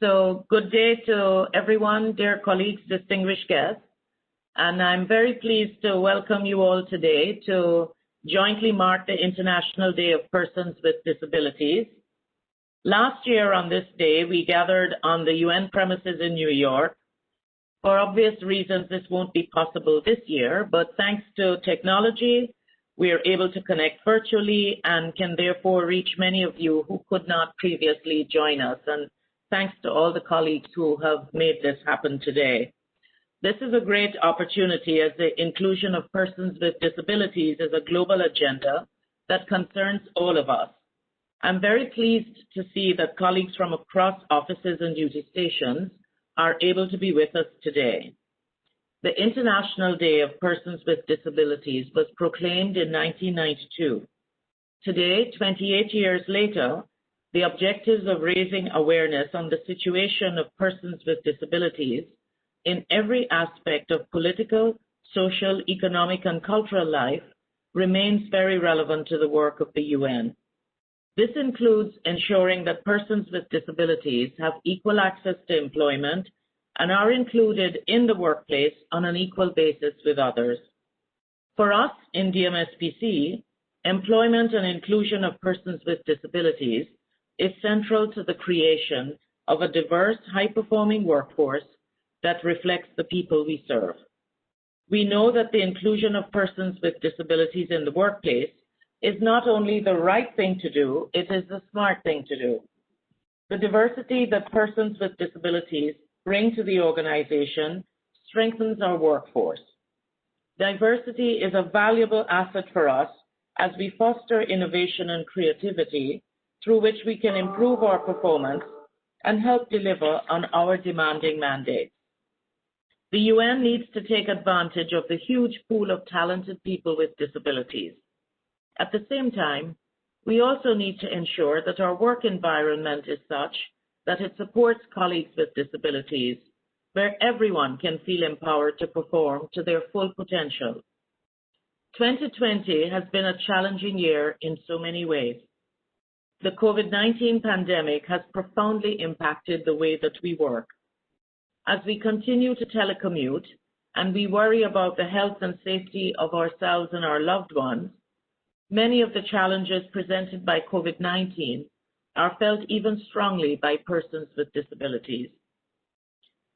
So good day to everyone, dear colleagues, distinguished guests. And I'm very pleased to welcome you all today to jointly mark the International Day of Persons with Disabilities. Last year on this day, we gathered on the UN premises in New York. For obvious reasons, this won't be possible this year, but thanks to technology, we are able to connect virtually and can therefore reach many of you who could not previously join us. And thanks to all the colleagues who have made this happen today. This is a great opportunity as the inclusion of persons with disabilities is a global agenda that concerns all of us. I'm very pleased to see that colleagues from across offices and duty stations are able to be with us today. The International Day of Persons with Disabilities was proclaimed in 1992. Today, 28 years later, the objectives of raising awareness on the situation of persons with disabilities in every aspect of political, social, economic, and cultural life remains very relevant to the work of the UN. This includes ensuring that persons with disabilities have equal access to employment and are included in the workplace on an equal basis with others. For us in DMSPC, employment and inclusion of persons with disabilities is central to the creation of a diverse, high-performing workforce that reflects the people we serve. We know that the inclusion of persons with disabilities in the workplace is not only the right thing to do, it is the smart thing to do. The diversity that persons with disabilities bring to the organization strengthens our workforce. Diversity is a valuable asset for us as we foster innovation and creativity through which we can improve our performance and help deliver on our demanding mandates. The UN needs to take advantage of the huge pool of talented people with disabilities. At the same time, we also need to ensure that our work environment is such that it supports colleagues with disabilities, where everyone can feel empowered to perform to their full potential. 2020 has been a challenging year in so many ways. The COVID-19 pandemic has profoundly impacted the way that we work. As we continue to telecommute and we worry about the health and safety of ourselves and our loved ones, many of the challenges presented by COVID-19 are felt even strongly by persons with disabilities.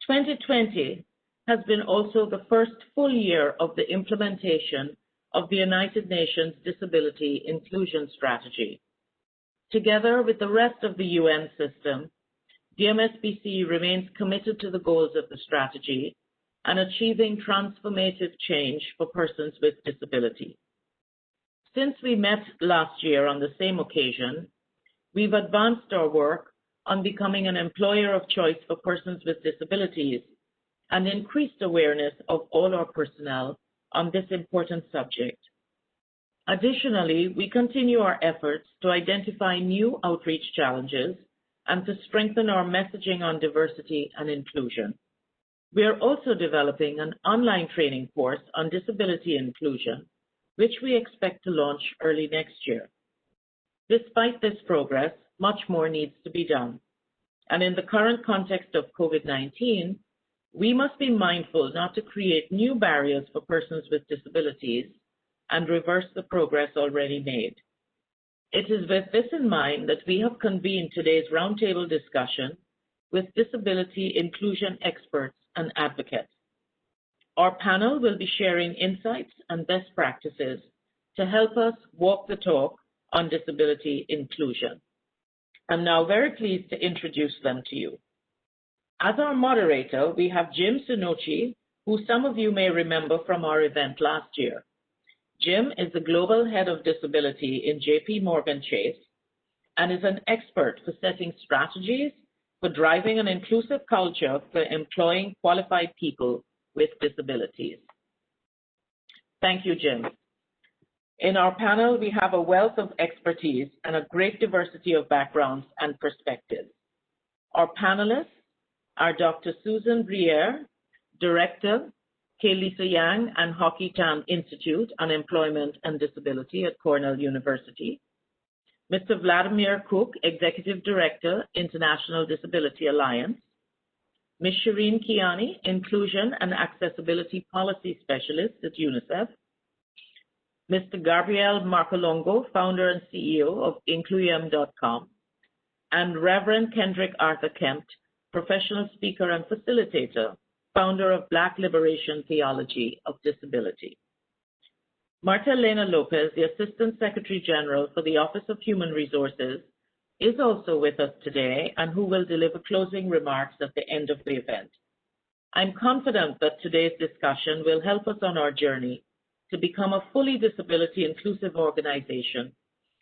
2020 has been also the first full year of the implementation of the United Nations Disability Inclusion Strategy. Together with the rest of the UN system, DMSPC remains committed to the goals of the strategy and achieving transformative change for persons with disability. Since we met last year on the same occasion, we've advanced our work on becoming an employer of choice for persons with disabilities and increased awareness of all our personnel on this important subject. Additionally, we continue our efforts to identify new outreach challenges and to strengthen our messaging on diversity and inclusion. We are also developing an online training course on disability inclusion, which we expect to launch early next year. Despite this progress, much more needs to be done. And in the current context of COVID-19, we must be mindful not to create new barriers for persons with disabilities and reverse the progress already made. It is with this in mind that we have convened today's roundtable discussion with disability inclusion experts and advocates. Our panel will be sharing insights and best practices to help us walk the talk on disability inclusion. I'm now very pleased to introduce them to you. As our moderator, we have Jim Sunochi, who some of you may remember from our event last year. Jim is the Global Head of Disability in JP Morgan Chase and is an expert for setting strategies for driving an inclusive culture for employing qualified people with disabilities. Thank you, Jim. In our panel, we have a wealth of expertise and a great diversity of backgrounds and perspectives. Our panelists are Dr. Susan Briere, Director, K. Lisa Yang and Hockey Tam Institute on Employment and Disability at Cornell University, Mr. Vladimir Cook, Executive Director, International Disability Alliance, Ms. Shireen Kiani, Inclusion and Accessibility Policy Specialist at UNICEF, Mr. Gabriel Marcolongo, Founder and CEO of Incluyem.com, and Reverend Kendrick Arthur Kempt, Professional Speaker and Facilitator, Founder of Black Liberation Theology of Disability. Marta Elena Lopez, the Assistant Secretary General for the Office of Human Resources, is also with us today and who will deliver closing remarks at the end of the event. I'm confident that today's discussion will help us on our journey to become a fully disability-inclusive organization,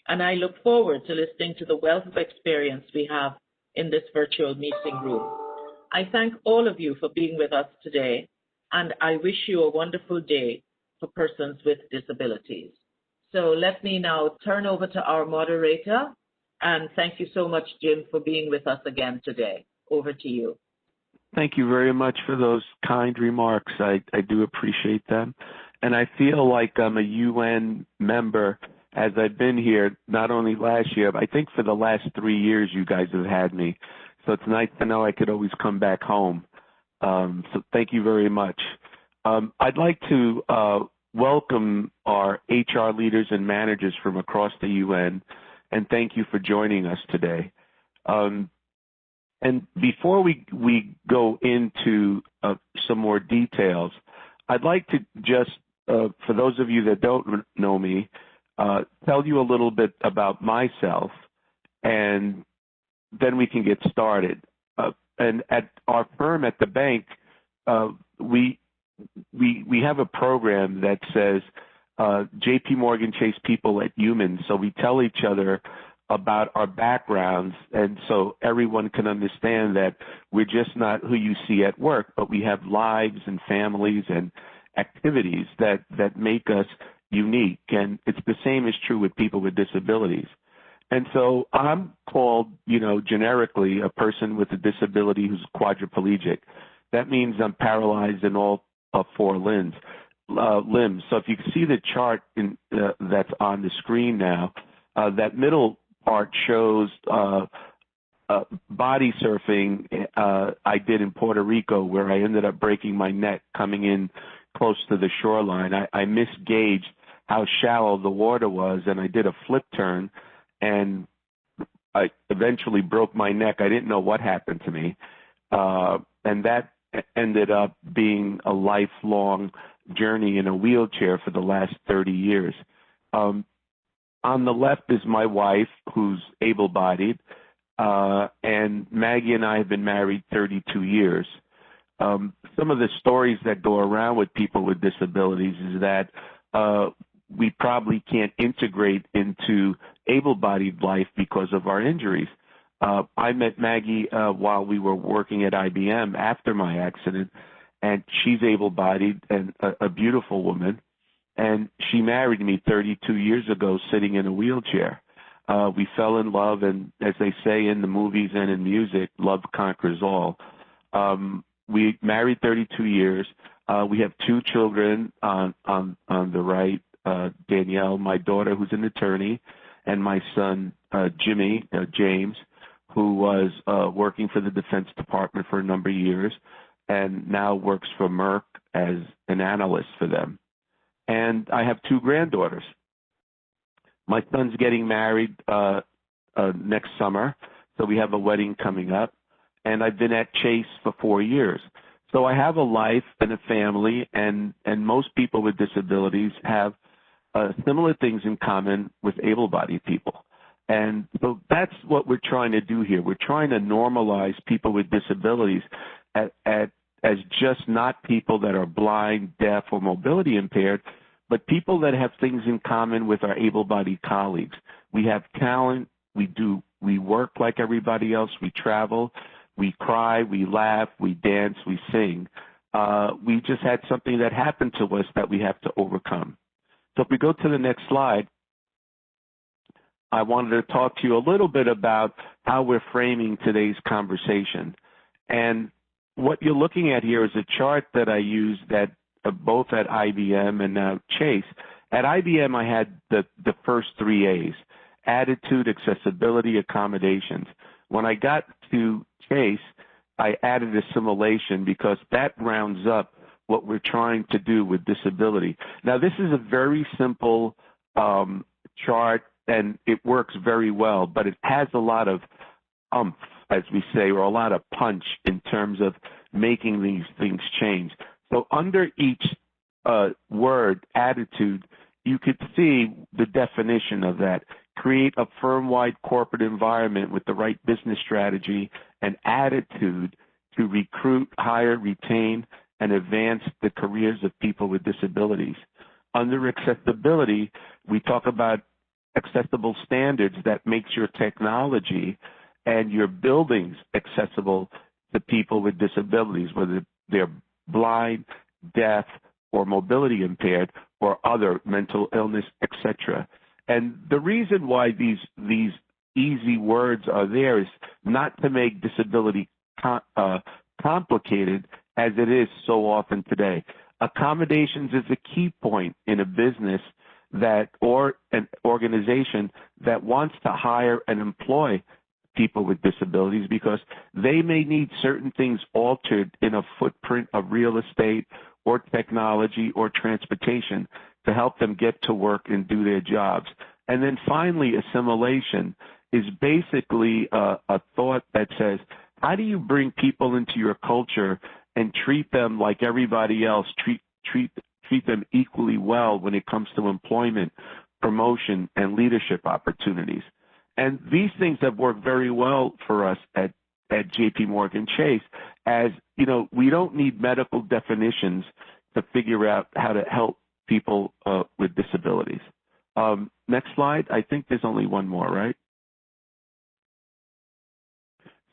and I look forward to listening to the wealth of experience we have in this virtual meeting room. I thank all of you for being with us today, and I wish you a wonderful day for persons with disabilities. So let me now turn over to our moderator, and thank you so much, Jim, for being with us again today. Over to you. Thank you very much for those kind remarks. I do appreciate them. And I feel like I'm a UN member as I've been here, not only last year, but I think for the last 3 years you guys have had me. So it's nice to know I could always come back home. So thank you very much. I'd like to welcome our HR leaders and managers from across the UN, and thank you for joining us today. And before we go into some more details, I'd like to just, for those of you that don't know me, tell you a little bit about myself, and then we can get started. And at our firm at the bank, we have a program that says JP Morgan Chase people at humans. So we tell each other about our backgrounds, and so everyone can understand that we're just not who you see at work, but we have lives and families and activities that make us unique. And it's the same is true with people with disabilities. And so I'm called, generically a person with a disability who's quadriplegic. That means I'm paralyzed in all 4 limbs. So if you can see the chart that's on the screen now, that middle part shows body surfing I did in Puerto Rico, where I ended up breaking my neck coming in close to the shoreline. I misgauged how shallow the water was, and I did a flip turn, and I eventually broke my neck. I didn't know what happened to me, and that ended up being a lifelong journey in a wheelchair for the last 30 years. On the left is my wife, who's able-bodied, and Maggie and I have been married 32 years. Some of the stories that go around with people with disabilities is that we probably can't integrate into able-bodied life because of our injuries. I met Maggie while we were working at IBM after my accident, and she's able-bodied and a beautiful woman. And she married me 32 years ago sitting in a wheelchair. We fell in love, and as they say in the movies and in music, love conquers all. We married 32 years. We have 2 children on the right, Danielle, my daughter, who's an attorney, and my son, James, who was working for the Defense Department for a number of years and now works for Merck as an analyst for them. And I have 2 granddaughters. My son's getting married next summer, so we have a wedding coming up. And I've been at Chase for 4 years. So I have a life and a family, and most people with disabilities have similar things in common with able-bodied people. And so that's what we're trying to do here. We're trying to normalize people with disabilities as just not people that are blind, deaf, or mobility impaired, but people that have things in common with our able-bodied colleagues. We have talent, we work like everybody else, we travel, we cry, we laugh, we dance, we sing. We just had something that happened to us that we have to overcome. So if we go to the next slide, I wanted to talk to you a little bit about how we're framing today's conversation. And what you're looking at here is a chart that I used both at IBM and now Chase. At IBM, I had the first 3 A's. attitude, accessibility, accommodations. When I got to Chase, I added assimilation because that rounds up what we're trying to do with disability. Now, this is a very simple chart, and it works very well, but it has a lot of umph, as we say, or a lot of punch in terms of making these things change. So under each word, attitude, you could see the definition of that. Create a firm-wide corporate environment with the right business strategy and attitude to recruit, hire, retain, and advance the careers of people with disabilities. Under accessibility, we talk about accessible standards that makes your technology and your buildings accessible to people with disabilities, whether they're blind, deaf, or mobility impaired, or other mental illness, etc. And the reason why these easy words are there is not to make disability complicated as it is so often today. Accommodations is a key point in a business that or an organization that wants to hire and employ people with disabilities because they may need certain things altered in a footprint of real estate or technology or transportation to help them get to work and do their jobs. And then finally, assimilation is basically a thought that says, how do you bring people into your culture and treat them like everybody else, treat them equally well when it comes to employment, promotion, and leadership opportunities? And these things have worked very well for us at JP Morgan Chase, as you know, we don't need medical definitions to figure out how to help people with disabilities. Next slide. I think there's only one more, right?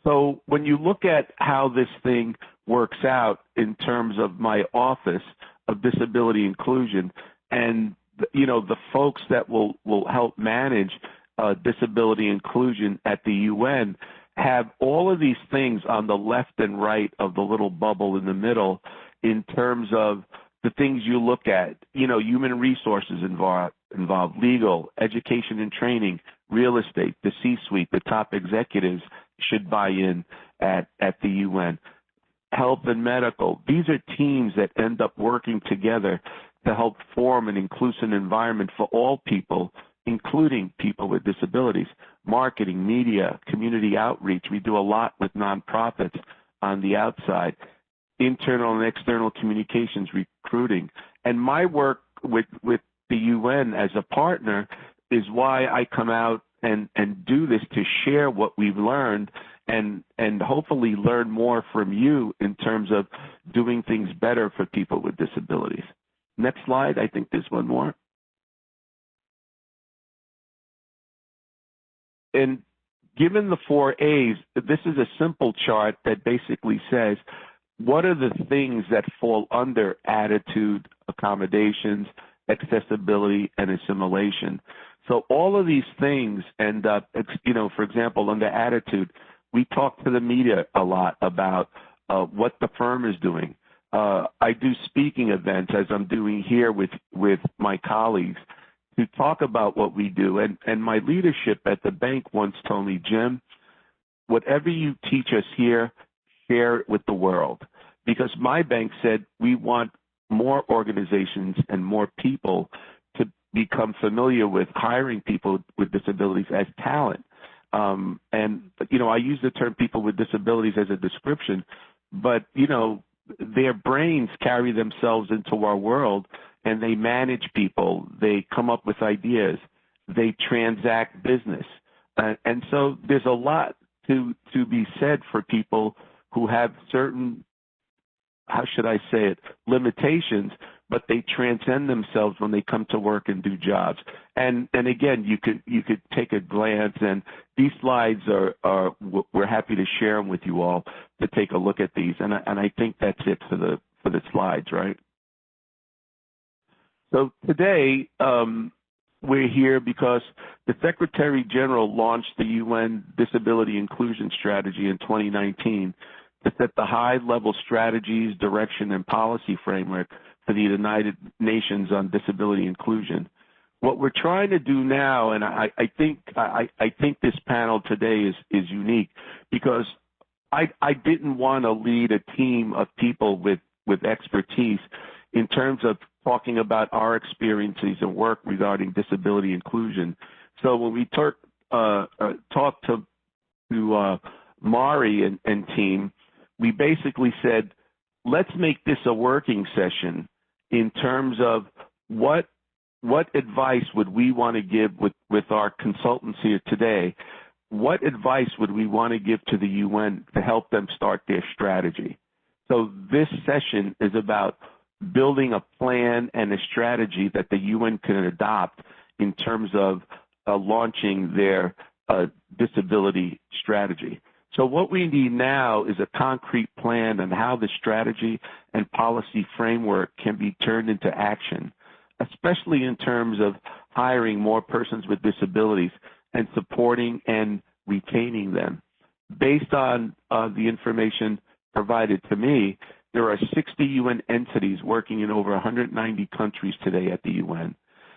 So when you look at how this thing works out in terms of my office of disability inclusion and, you know, the folks that will help manage disability inclusion at the UN have all of these things on the left and right of the little bubble in the middle in terms of the things you look at. You know, human resources involved legal, education and training, real estate, the C-suite, the top executives should buy in at the UN. Health and medical. These are teams that end up working together to help form an inclusive environment for all people, including people with disabilities. Marketing, media, community outreach. We do a lot with nonprofits on the outside. Internal and external communications, recruiting. And my work with the UN as a partner is why I come out and do this, to share what we've learned and hopefully learn more from you in terms of doing things better for people with disabilities. Next slide. I think there's one more. And given the 4 A's, this is a simple chart that basically says, what are the things that fall under attitude, accommodations, accessibility, and assimilation? So all of these things end up, you know, for example, under attitude, we talk to the media a lot about what the firm is doing. I do speaking events, as I'm doing here with my colleagues, to talk about what we do. And my leadership at the bank once told me, Jim, whatever you teach us here, share it with the world. Because my bank said we want more organizations and more people to become familiar with hiring people with disabilities as talent. And, you know, I use the term people with disabilities as a description, but, you know, their brains carry themselves into our world and they manage people. They come up with ideas. They transact business. And so there's a lot to be said for people who have certain, how should I say it, limitations, but they transcend themselves when they come to work and do jobs. And again, you could take a glance, and these slides are we're happy to share them with you all to take a look at these. And I think that's it for the slides, right? So today we're here because the Secretary General launched the UN Disability Inclusion Strategy in 2019 to set the high-level strategies, direction, and policy framework for the United Nations on disability inclusion. what we're trying to do now, and I think this panel today is unique because I didn't want to lead a team of people with expertise in terms of talking about our experiences and work regarding disability inclusion. So when we talked to Mari and team, we basically said, let's make this a working session in terms of what advice would we want to give with our consultants here today? What advice would we want to give to the UN to help them start their strategy? So this session is about building a plan and a strategy that the UN can adopt in terms of launching their disability strategy. So what we need now is a concrete plan on how the strategy and policy framework can be turned into action, especially in terms of hiring more persons with disabilities and supporting and retaining them. Based on the information provided to me, there are 60 UN entities working in over 190 countries today at the UN,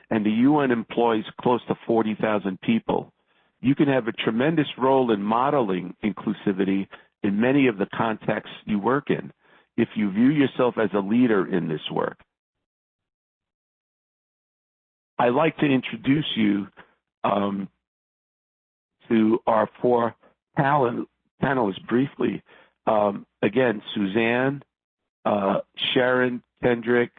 and the UN employs close to 40,000 people. You can have a tremendous role in modeling inclusivity in many of the contexts you work in if you view yourself as a leader in this work. I'd like to introduce you to our four panelists briefly. Again, Suzanne, Sharon, Kendrick,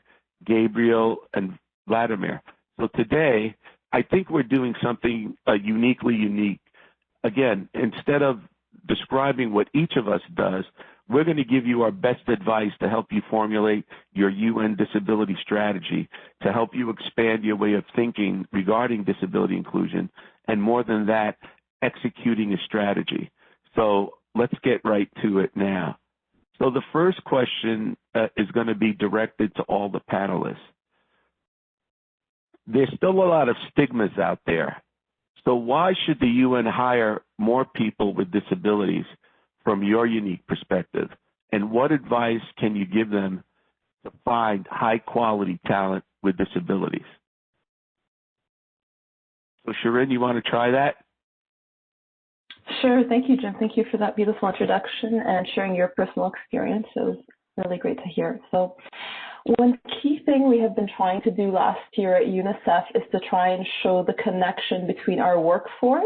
Gabriel, and Vladimir. So today, I think we're doing something uniquely unique. Again, instead of describing what each of us does, we're going to give you our best advice to help you formulate your UN disability strategy, to help you expand your way of thinking regarding disability inclusion, and more than that, executing a strategy. So let's get right to it now. So the first question is going to be directed to all the panelists. There's still a lot of stigmas out there. So why should the UN hire more people with disabilities from your unique perspective? And what advice can you give them to find high-quality talent with disabilities? So Sharon, you want to try that? Sure. Thank you, Jim. Thank you for that beautiful introduction and sharing your personal experience. It was really great to hear. So one key thing we have been trying to do last year at UNICEF is to try and show the connection between our workforce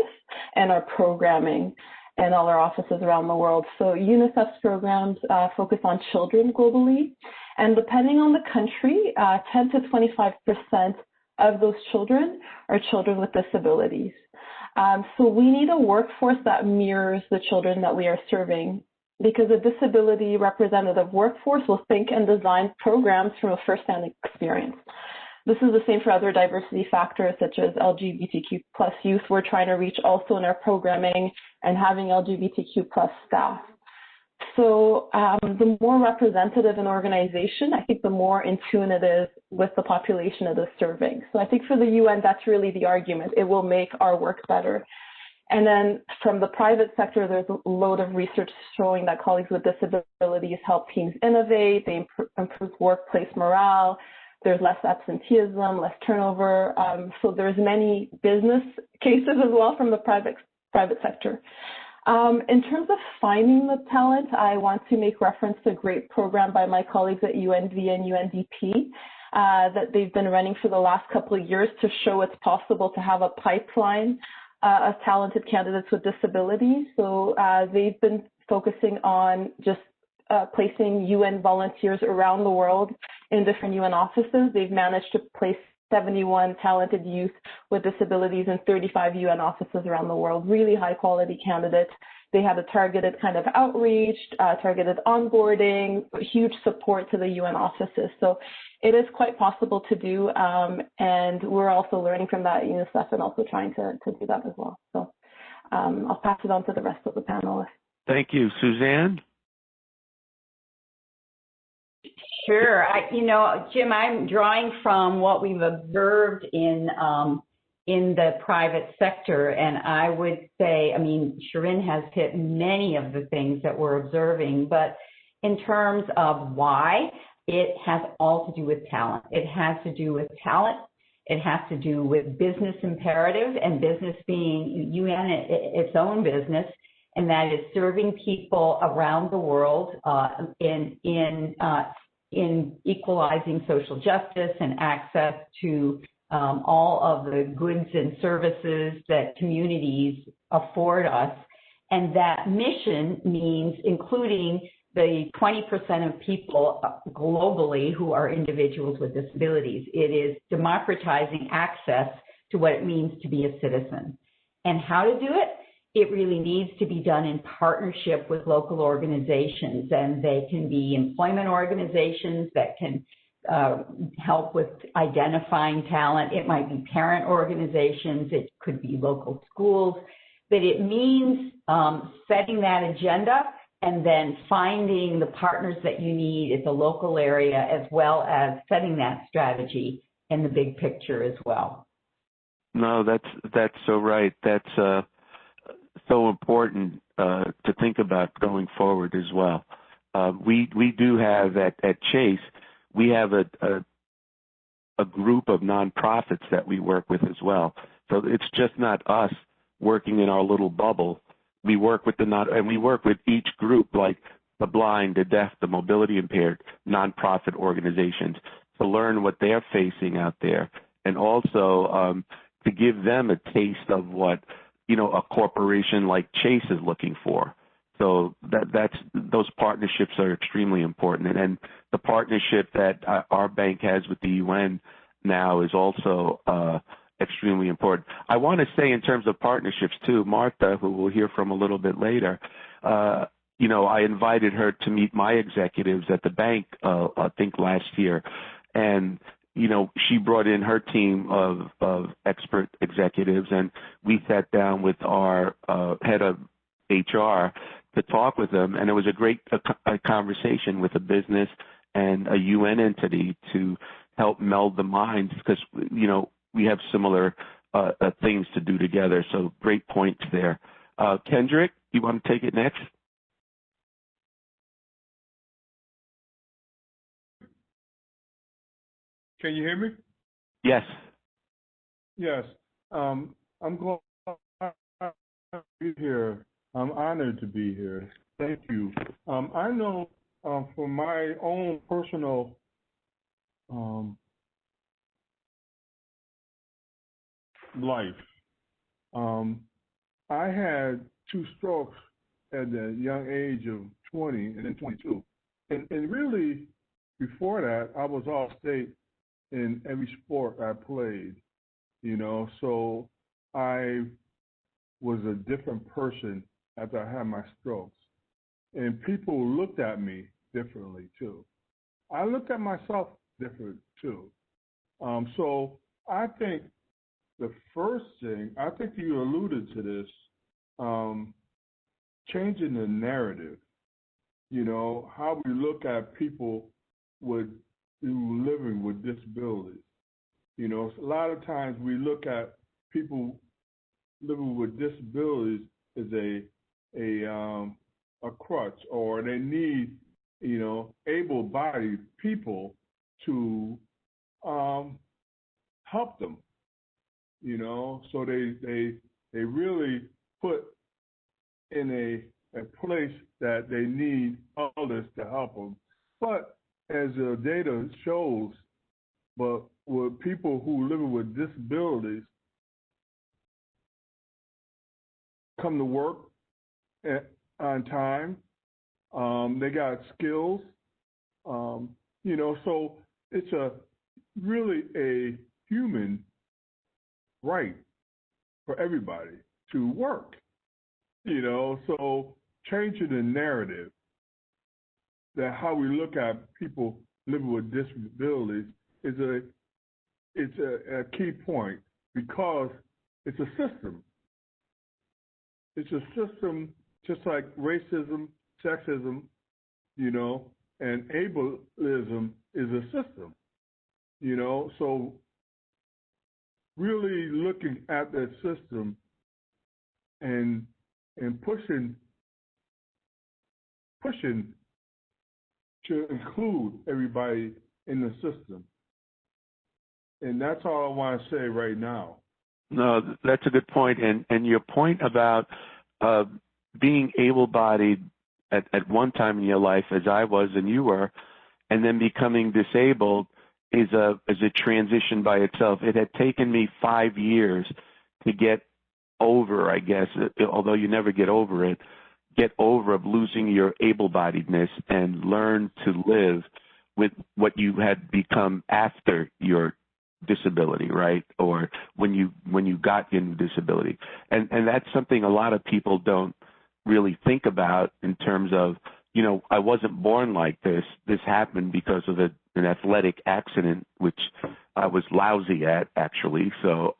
and our programming in all our offices around the world. So UNICEF's programs focus on children globally, and depending on the country, 10 to 25% of those children are children with disabilities. So we need a workforce that mirrors the children that we are serving, because a disability representative workforce will think and design programs from a first-hand experience. This is the same for other diversity factors such as LGBTQ+ youth we're trying to reach also in our programming and having LGBTQ+ staff. So the more representative an organization, I think the more in tune it is with the population it is serving. So I think for the UN, that's really the argument. It will make our work better. And then from the private sector, there's a load of research showing that colleagues with disabilities help teams innovate, they improve workplace morale, there's less absenteeism, less turnover. So there's many business cases as well from the private sector. In terms of finding the talent, I want to make reference to a great program by my colleagues at UNV and UNDP that they've been running for the last couple of years to show it's possible to have a pipeline of talented candidates with disabilities. So they've been focusing on just placing UN volunteers around the world in different UN offices. They've managed to place 71 talented youth with disabilities in 35 UN offices around the world, really high quality candidates. They have a targeted kind of outreach, targeted onboarding, huge support to the UN offices. So it is quite possible to do, and we're also learning from that at UNICEF and also trying to do that as well. So I'll pass it on to the rest of the panelists. Thank you. Suzanne? Sure. Jim, I'm drawing from what we've observed in the private sector, and I would say, Sharon has hit many of the things that we're observing, but in terms of why, it has all to do with talent. It has to do with talent. It has to do with business imperative and business being UN, its own business, and that is serving people around the world in equalizing social justice and access to all of the goods and services that communities afford us. And that mission means including the 20% of people globally who are individuals with disabilities. It is democratizing access to what it means to be a citizen. And how to do it? It really needs to be done in partnership with local organizations, and they can be employment organizations that can help with identifying talent. It might be parent organizations, it could be local schools, but it means setting that agenda and then finding the partners that you need at the local area, as well as setting that strategy in the big picture as well. No, that's so right. That's so important to think about going forward as well. We do have at Chase, we have a group of nonprofits that we work with as well. So it's just not us working in our little bubble. We work with and we work with each group, like the blind, the deaf, the mobility impaired, nonprofit organizations, to learn what they're facing out there, and also to give them a taste of what a corporation like Chase is looking for. So those partnerships are extremely important, and the partnership that our bank has with the UN now is also extremely important. I want to say, in terms of partnerships too, Martha, who we'll hear from a little bit later, I invited her to meet my executives at the bank, I think last year, and she brought in her team of expert executives, and we sat down with our head of HR to talk with them, and it was a great conversation with a business and a UN entity to help meld the minds, because we have similar things to do together. So great points there. Kendrick, you want to take it next? Can you hear me? Yes. Yes. I'm glad to be here. I'm honored to be here. Thank you. I know from my own personal life, I had 2 strokes at the young age of 20 and then 22. And really, before that, I was all state in every sport I played, so I was a different person after I had my strokes. And people looked at me differently too. I looked at myself different too. So I think the first thing, I think you alluded to this, changing the narrative, how we look at people who living with disabilities. A lot of times we look at people living with disabilities as a crutch, or they need, able-bodied people to help them, so they really put in a place that they need others to help them. But as the data shows, but with people who live with disabilities come to work on time, they got skills, so it's really a human right for everybody to work, so changing the narrative, that how we look at people living with disabilities is a key point, because it's a system. It's a system just like racism, sexism, and ableism is a system, so really looking at that system and pushing to include everybody in the system. And that's all I want to say right now. No, that's a good point. And your point about being able-bodied at one time in your life, as I was and you were, and then becoming disabled is a transition by itself. It had taken me 5 years to get over, I guess, although you never get over it, get over of losing your able-bodiedness and learn to live with what you had become after your disability, right? Or when you got your disability. And that's something a lot of people don't really think about in terms of, you know, I wasn't born like this. This happened because of an athletic accident, which I was lousy at, actually. So,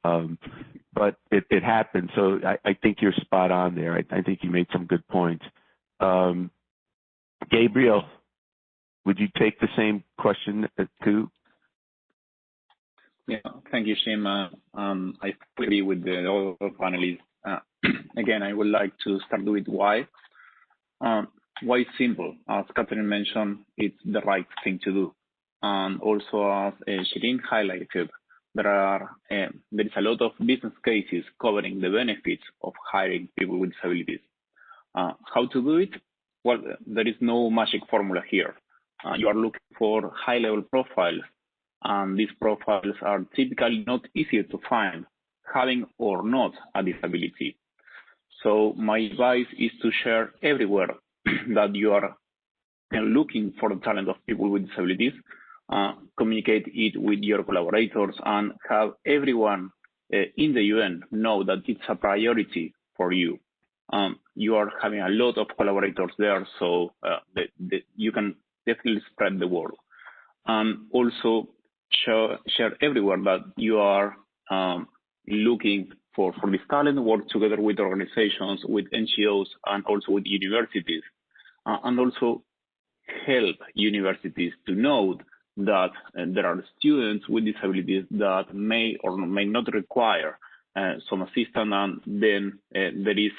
but it happened. So I think you're spot on there. I think you made some good points. Gabriel, would you take the same question too? Yeah, thank you, Jim. I agree with the other panelists. Again, I would like to start with why. Why is simple? As Catherine mentioned, it's the right thing to do. And also, as Shirin highlighted, there is a lot of business cases covering the benefits of hiring people with disabilities. How to do it? Well, there is no magic formula here. You are looking for high-level profiles, and these profiles are typically not easier to find, having or not a disability. So my advice is to share everywhere that you are looking for the talent of people with disabilities, communicate it with your collaborators, and have everyone in the UN know that it's a priority for you. You are having a lot of collaborators there, so you can definitely spread the word. Also, share everywhere that you are looking for this talent, work together with organizations, with NGOs, and also with universities, and also help universities to know that there are students with disabilities that may or may not require some assistance, and then there is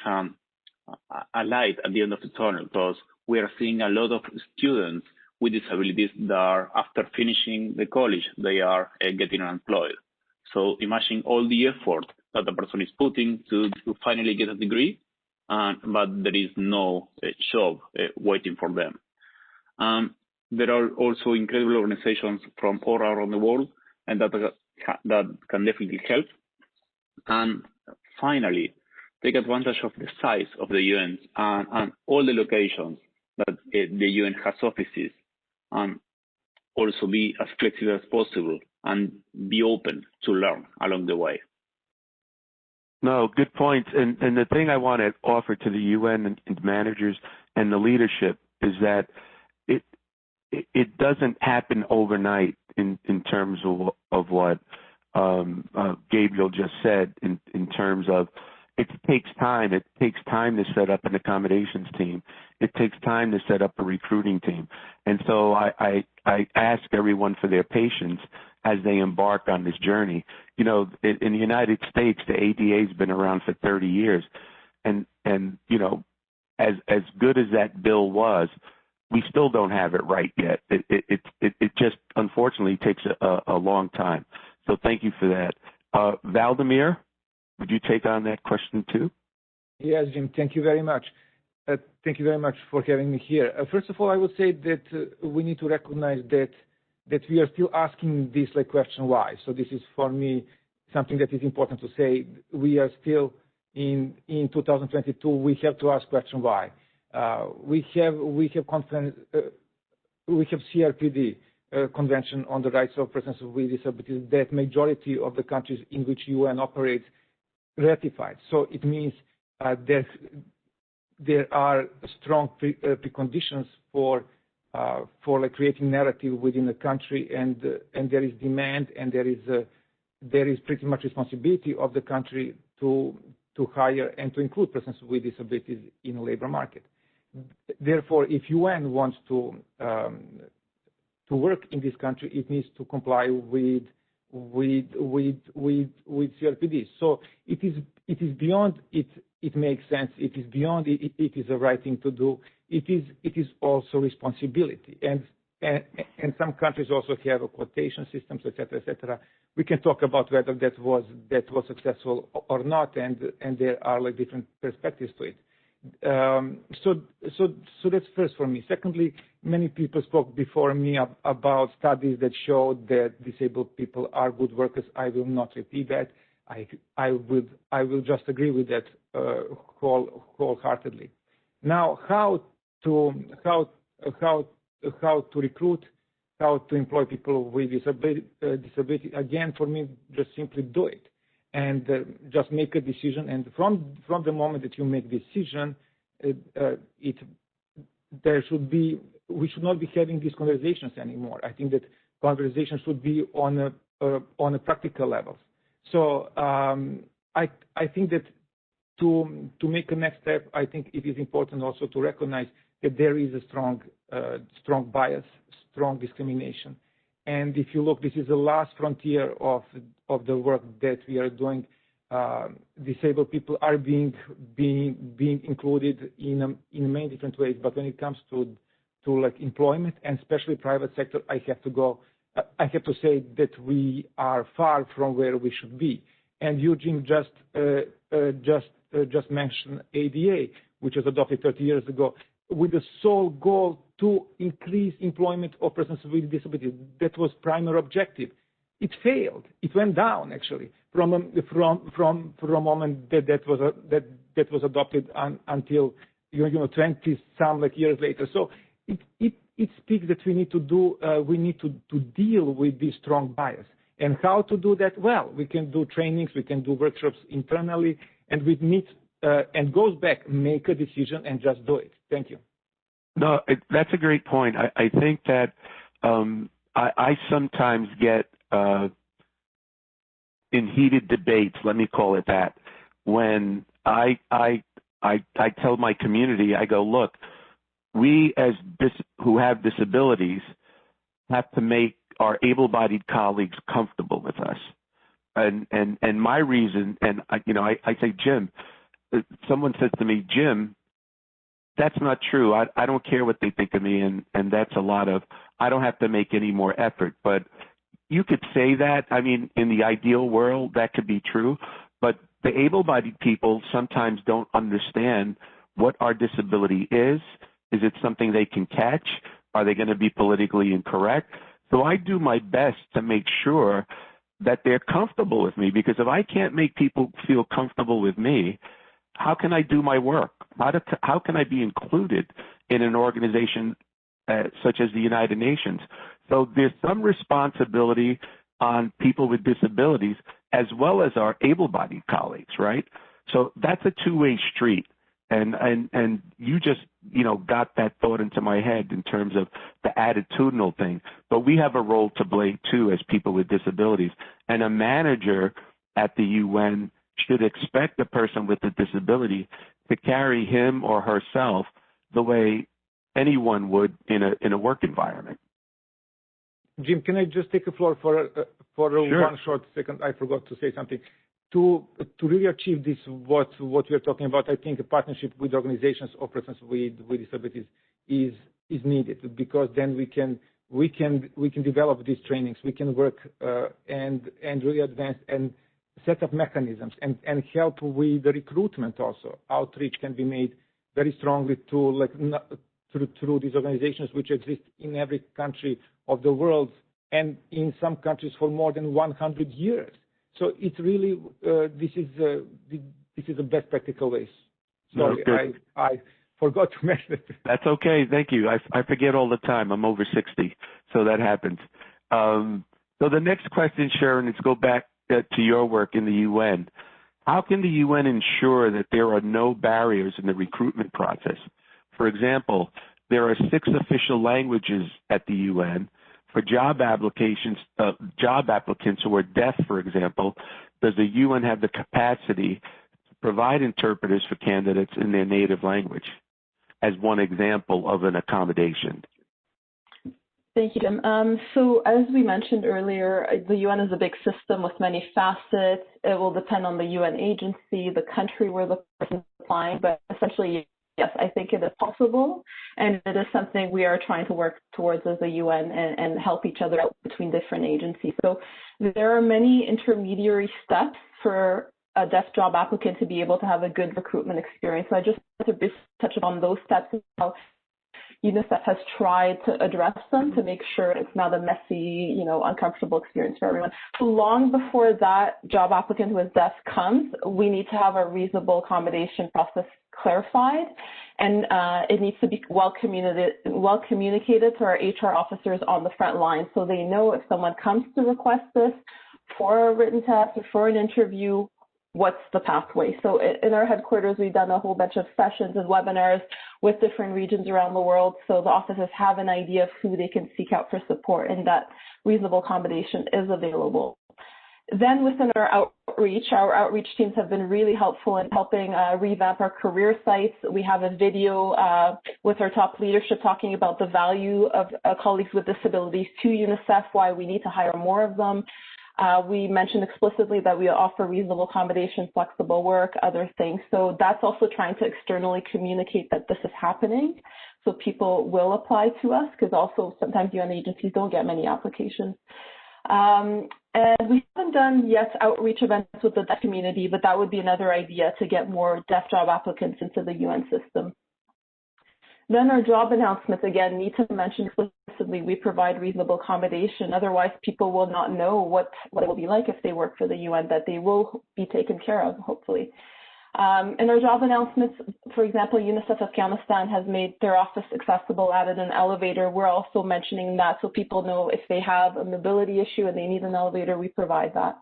a light at the end of the tunnel, because we are seeing a lot of students with disabilities that are, after finishing the college, they are getting unemployed. So imagine all the effort that the person is putting to finally get a degree, but there is no job waiting for them. There are also incredible organizations from all around the world, and that can definitely help. And finally, take advantage of the size of the UN and all the locations that the UN has offices, and also be as flexible as possible and be open to learn along the way. No, good points. And the thing I want to offer to the UN and managers and the leadership is that it doesn't happen overnight in terms of what Gabriel just said in terms of it takes time. It takes time to set up an accommodations team. It takes time to set up a recruiting team. And so I ask everyone for their patience as they embark on this journey. You know, in the United States, the ADA has been around for 30 years. And you know, as good as that bill was, we still don't have it right yet. It just unfortunately takes a long time. So thank you for that. Valdemir, would you take on that question too? Yes, Jim, thank you very much. Thank you very much for having me here. First of all, I would say that we need to recognize that we are still asking this question why. So this is for me something that is important to say. We are still in 2022. We have to ask question why. We have CRPD, Convention on the Rights of Persons with Disabilities, that majority of the countries in which UN operates ratified. So it means there are strong preconditions for creating narrative within the country, and there is demand, and there is pretty much responsibility of the country to hire and to include persons with disabilities in the labor market. Therefore, if UN wants to work in this country, it needs to comply with CRPD. So it is beyond it makes sense. It is beyond it is the right thing to do. It is also responsibility. And and some countries also have a quotation systems, et cetera, et cetera. We can talk about whether that was successful or not, and there are like different perspectives to it. So that's first for me. Secondly, many people spoke before me about studies that showed that disabled people are good workers. I will not repeat that. I will just agree with that wholeheartedly. Now, how to recruit, how to employ people with disability? Again, for me, just simply do it. And just make a decision. And from the moment that you make a decision, we should not be having these conversations anymore. I think that conversations should be on a practical level. So I think that to make a next step, I think it is important also to recognize that there is a strong bias, strong discrimination. And if you look, this is the last frontier of the work that we are doing. Disabled people are being included in many different ways. But when it comes to like employment and especially private sector, I have to say that we are far from where we should be. And Eugene just mentioned ADA, which was adopted 30 years ago, with the sole goal to increase employment of persons with disabilities. That was primary objective. It failed. It went down actually from a moment that was adopted until 20 some like years later. So it speaks that we need to deal with this strong bias. And how to do that? Well, we can do trainings, we can do workshops internally, and we need and goes back, make a decision and just do it. Thank you. No, that's a great point. I think that I sometimes get in heated debates, let me call it that, when I tell my community, I go, look, we who have disabilities have to make our able-bodied colleagues comfortable with us. And my reason, and I say, Jim, someone says to me, Jim, that's not true. I don't care what they think of me, and that's a lot of, I don't have to make any more effort. But you could say that. I mean, in the ideal world, that could be true. But the able-bodied people sometimes don't understand what our disability is. Is it something they can catch? Are they going to be politically incorrect? So I do my best to make sure that they're comfortable with me, because if I can't make people feel comfortable with me, how can I do my work? How can I be included in an organization such as the United Nations? So there's some responsibility on people with disabilities as well as our able-bodied colleagues, right? So that's a two-way street. And you just, got that thought into my head in terms of the attitudinal thing. But we have a role to play, too, as people with disabilities. And a manager at the UN should expect the person with a disability to carry him or herself the way anyone would in a work environment. Jim, can I just take the floor for Sure. 1 short second? I forgot to say something. To really achieve this, what we are talking about, I think a partnership with organizations of persons with disabilities is needed, because then we can develop these trainings, we can work and really advance and set up mechanisms and help with the recruitment also. Outreach can be made very strongly through these organizations which exist in every country of the world and in some countries for more than 100 years. So it's really this is the best practical ways. Sorry, no, I forgot to mention it. That's okay. Thank you. I forget all the time. I'm over 60, so that happens. So the next question, Sharon, is go back to your work in the UN. How can the UN ensure that there are no barriers in the recruitment process? For example, there are 6 official languages at the UN. For job applicants who are deaf, for example, does the UN have the capacity to provide interpreters for candidates in their native language, as one example of an accommodation? Thank you, Jim. So as we mentioned earlier, the UN is a big system with many facets. It will depend on the UN agency, the country where the person is applying, but essentially yes, I think it is possible, and it is something we are trying to work towards as a UN and help each other out between different agencies. So there are many intermediary steps for a deaf job applicant to be able to have a good recruitment experience. So I just want to touch upon those steps and how UNICEF has tried to address them to make sure it's not a messy, uncomfortable experience for everyone. So long before that job applicant who is deaf comes, we need to have a reasonable accommodation process clarified, and it needs to be well communicated to our HR officers on the front line so they know if someone comes to request this for a written test or for an interview, what's the pathway. So in our headquarters, we've done a whole bunch of sessions and webinars with different regions around the world, so the offices have an idea of who they can seek out for support, and that reasonable accommodation is available. Then within our outreach teams have been really helpful in helping revamp our career sites. We have a video with our top leadership talking about the value of colleagues with disabilities to UNICEF, why we need to hire more of them. We mentioned explicitly that we offer reasonable accommodation, flexible work, other things. So that's also trying to externally communicate that this is happening, so people will apply to us, because also sometimes UN agencies don't get many applications. And we haven't done yet outreach events with the deaf community, but that would be another idea to get more deaf job applicants into the UN system. Then our job announcements, again, need to mention explicitly we provide reasonable accommodation. Otherwise, people will not know what it will be like if they work for the UN, that they will be taken care of, hopefully. In our job announcements, for example, UNICEF Afghanistan has made their office accessible, added an elevator. We're also mentioning that so people know if they have a mobility issue and they need an elevator, we provide that.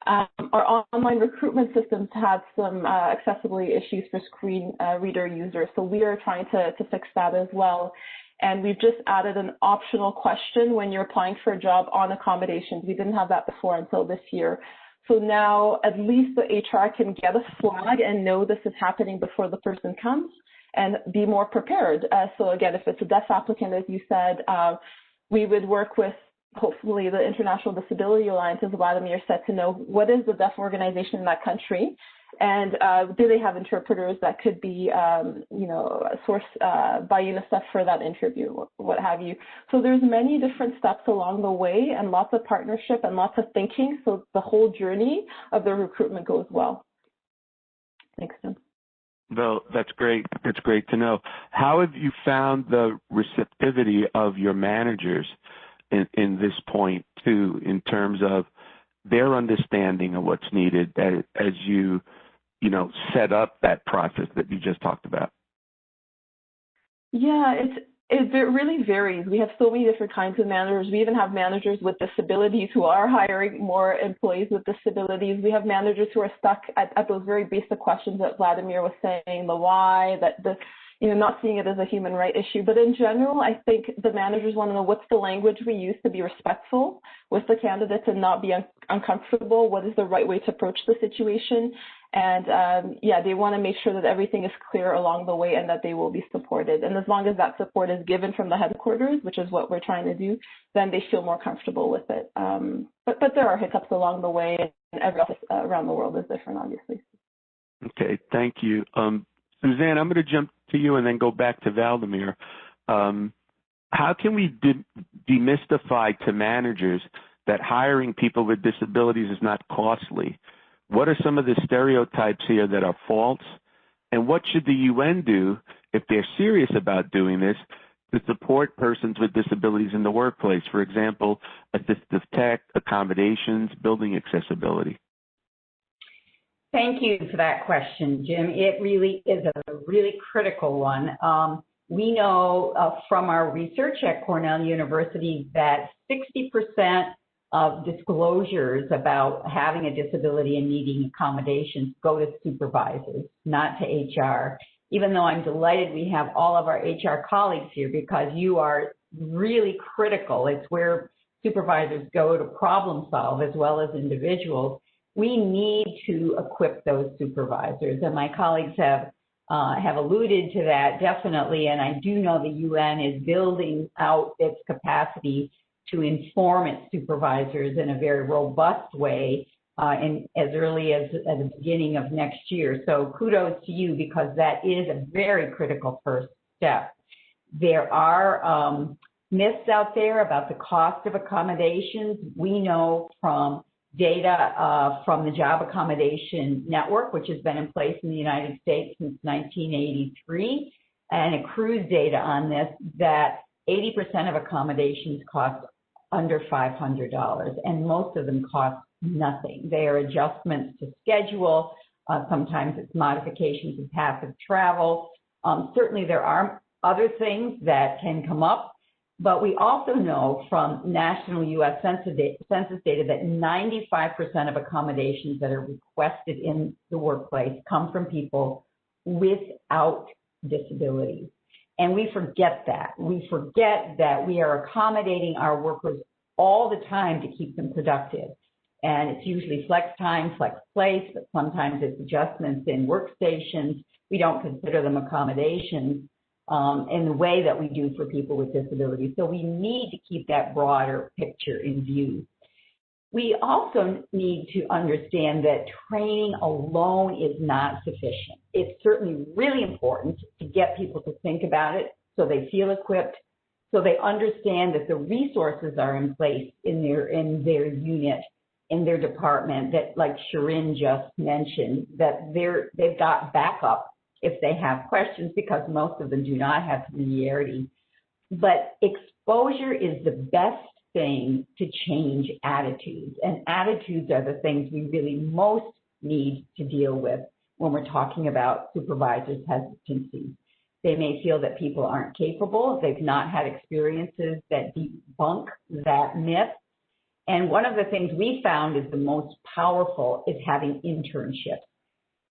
Our online recruitment systems had some accessibility issues for screen reader users, so we are trying to fix that as well. And we've just added an optional question when you're applying for a job on accommodations. We didn't have that before until this year. So now at least the HR can get a flag and know this is happening before the person comes and be more prepared. So again, if it's a deaf applicant, as you said, we would work with hopefully the International Disability Alliance, as Vladimir said, to know what is the deaf organization in that country, and do they have interpreters that could be, sourced by UNICEF for that interview, what have you. So there's many different steps along the way and lots of partnership and lots of thinking, so the whole journey of the recruitment goes well. Thanks, Jim. Well, that's great. That's great to know. How have you found the receptivity of your managers in this point, too, in terms of their understanding of what's needed as you set up that process that you just talked about? Yeah, it really varies. We have so many different kinds of managers. We even have managers with disabilities who are hiring more employees with disabilities. We have managers who are stuck at those very basic questions that Vladimir was saying, the why, not seeing it as a human right issue. But in general, I think the managers want to know what's the language we use to be respectful with the candidates and not be uncomfortable. What is the right way to approach the situation? And they want to make sure that everything is clear along the way and that they will be supported. And as long as that support is given from the headquarters, which is what we're trying to do, then they feel more comfortable with it. But there are hiccups along the way, and every office around the world is different, obviously. Okay, thank you. Suzanne, I'm going to jump to you and then go back to Vladimir. How can we demystify to managers that hiring people with disabilities is not costly? What are some of the stereotypes here that are false? And what should the UN do if they're serious about doing this to support persons with disabilities in the workplace? For example, assistive tech, accommodations, building accessibility. Thank you for that question, Jim. It really is a really critical one. We know from our research at Cornell University that 60% of disclosures about having a disability and needing accommodations go to supervisors, not to HR. Even though I'm delighted we have all of our HR colleagues here because you are really critical. It's where supervisors go to problem solve as well as individuals. We need to equip those supervisors, and my colleagues have alluded to that definitely, and I do know the UN is building out its capacity to inform its supervisors in a very robust way and as early as the beginning of next year. So kudos to you, because that is a very critical first step. There are myths out there about the cost of accommodations. We know from data from the Job Accommodation Network, which has been in place in the United States since 1983, and accrues data on this, that 80% of accommodations cost under $500, and most of them cost nothing. They are adjustments to schedule. Sometimes it's modifications of path of travel. Certainly there are other things that can come up, but we also know from national U.S. Census data that 95% of accommodations that are requested in the workplace come from people without disabilities. And we forget that. We forget that we are accommodating our workers all the time to keep them productive. And it's usually flex time, flex place, but sometimes it's adjustments in workstations. We don't consider them accommodations in the way that we do for people with disabilities. So we need to keep that broader picture in view. We also need to understand that training alone is not sufficient. It's certainly really important to get people to think about it so they feel equipped, so they understand that the resources are in place in their unit, in their department, that, like Shirin just mentioned, that they've got backup if they have questions, because most of them do not have familiarity. But exposure is the best thing to change attitudes, and attitudes are the things we really most need to deal with when we're talking about supervisors' hesitancy. They may feel that people aren't capable, they've not had experiences that debunk that myth. And one of the things we found is the most powerful is having internships.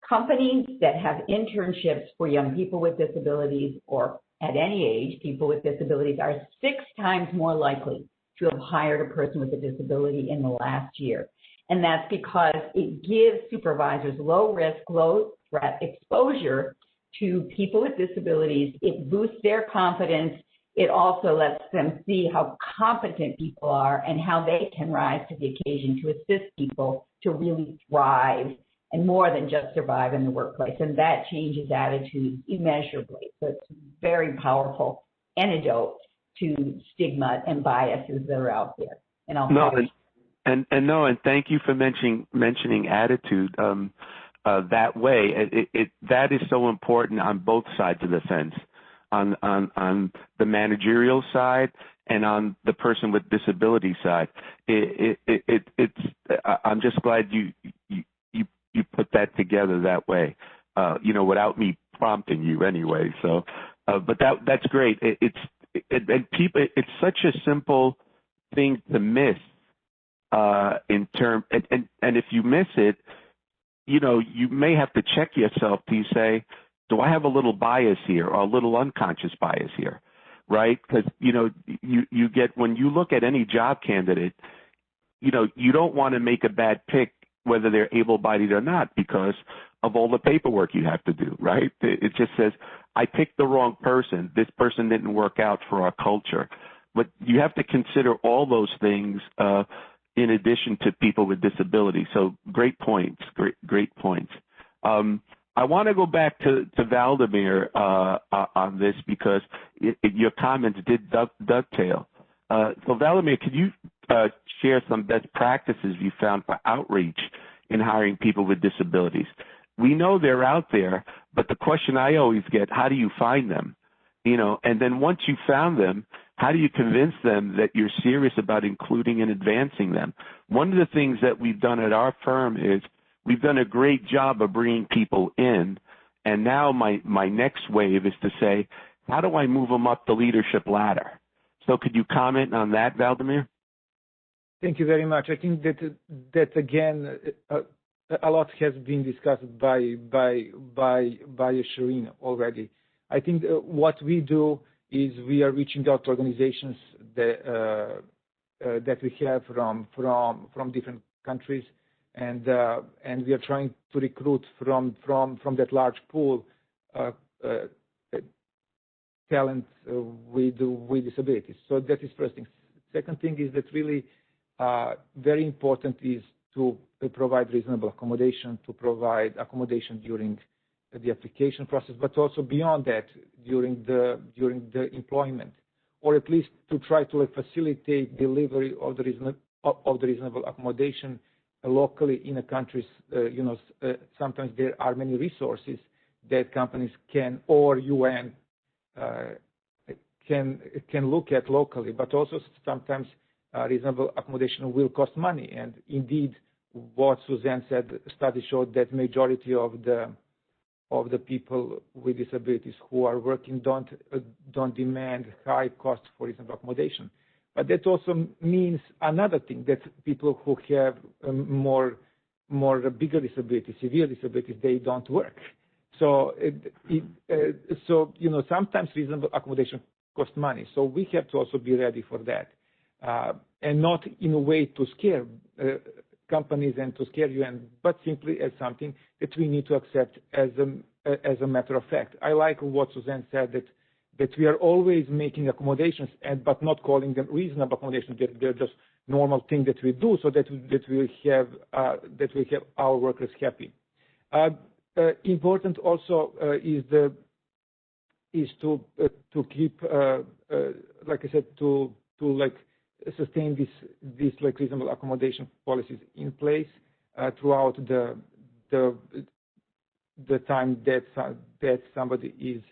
Companies that have internships for young people with disabilities, or at any age, people with disabilities, are 6 times more likely to have hired a person with a disability in the last year. And that's because it gives supervisors low risk, low threat exposure to people with disabilities. It boosts their confidence. It also lets them see how competent people are and how they can rise to the occasion to assist people to really thrive and more than just survive in the workplace. And that changes attitudes immeasurably. So it's a very powerful antidote to stigma and biases that are out there. And and thank you for mentioning attitude that way. That is so important on both sides of the fence, on the managerial side and on the person with disability side. I'm just glad you put that together that way, without me prompting you anyway. So, but that's great. It's such a simple thing to miss and if you miss it, you may have to check yourself to say, do I have a little bias here or a little unconscious bias here, right? Because, you get, when you look at any job candidate, you don't want to make a bad pick whether they're able-bodied or not because of all the paperwork you have to do, right? It just says, I picked the wrong person. This person didn't work out for our culture. But you have to consider all those things in addition to people with disabilities. So great points, great points. I want to go back to Valdemir on this because your comments did dovetail. So Valdemir, could you share some best practices you found for outreach in hiring people with disabilities? We know they're out there, but the question I always get, how do you find them? And then once you found them, how do you convince them that you're serious about including and advancing them? One of the things that we've done at our firm is we've done a great job of bringing people in, and now my next wave is to say, how do I move them up the leadership ladder? So could you comment on that, Valdemir? Thank you very much. I think that again, a lot has been discussed by Shirin already. I think what we do is we are reaching out to organizations that we have from different countries, and we are trying to recruit from that large pool talent with disabilities. So that is first thing. Second thing is that really very important is to provide reasonable accommodation, to provide accommodation during the application process, but also beyond that during the employment, or at least to try to facilitate delivery of the reasonable accommodation locally in the countries. Sometimes there are many resources that companies can or UN can look at locally, but also sometimes reasonable accommodation will cost money. And indeed, what Suzanne said, studies showed that majority of the people with disabilities who are working don't demand high cost for reasonable accommodation. But that also means another thing, that people who have more bigger disabilities, severe disabilities, they don't work. So sometimes reasonable accommodation costs money. So we have to also be ready for that, and not in a way to scare companies and to scare you, but simply as something that we need to accept as a matter of fact. I like what Suzanne said, that we are always making accommodations, but not calling them reasonable accommodations. They're just normal thing that we do, so that we have our workers happy. Important also is to keep, like I said, to sustain these reasonable accommodation policies in place throughout the time that somebody is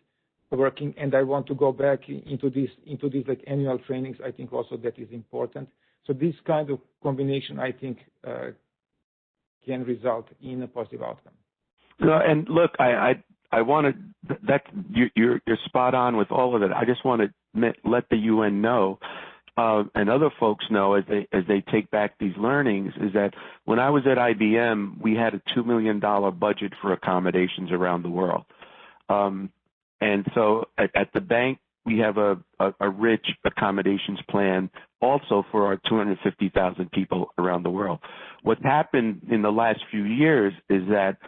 working. And I want to go back into these annual trainings. I think also that is important. So this kind of combination, I think, can result in a positive outcome. No, and look, I want to, you're spot on with all of it. I just want to let the UN know, and other folks know as they take back these learnings, is that when I was at IBM, we had a $2 million budget for accommodations around the world. And so at the bank, we have a rich accommodations plan also for our 250,000 people around the world. What's happened in the last few years is that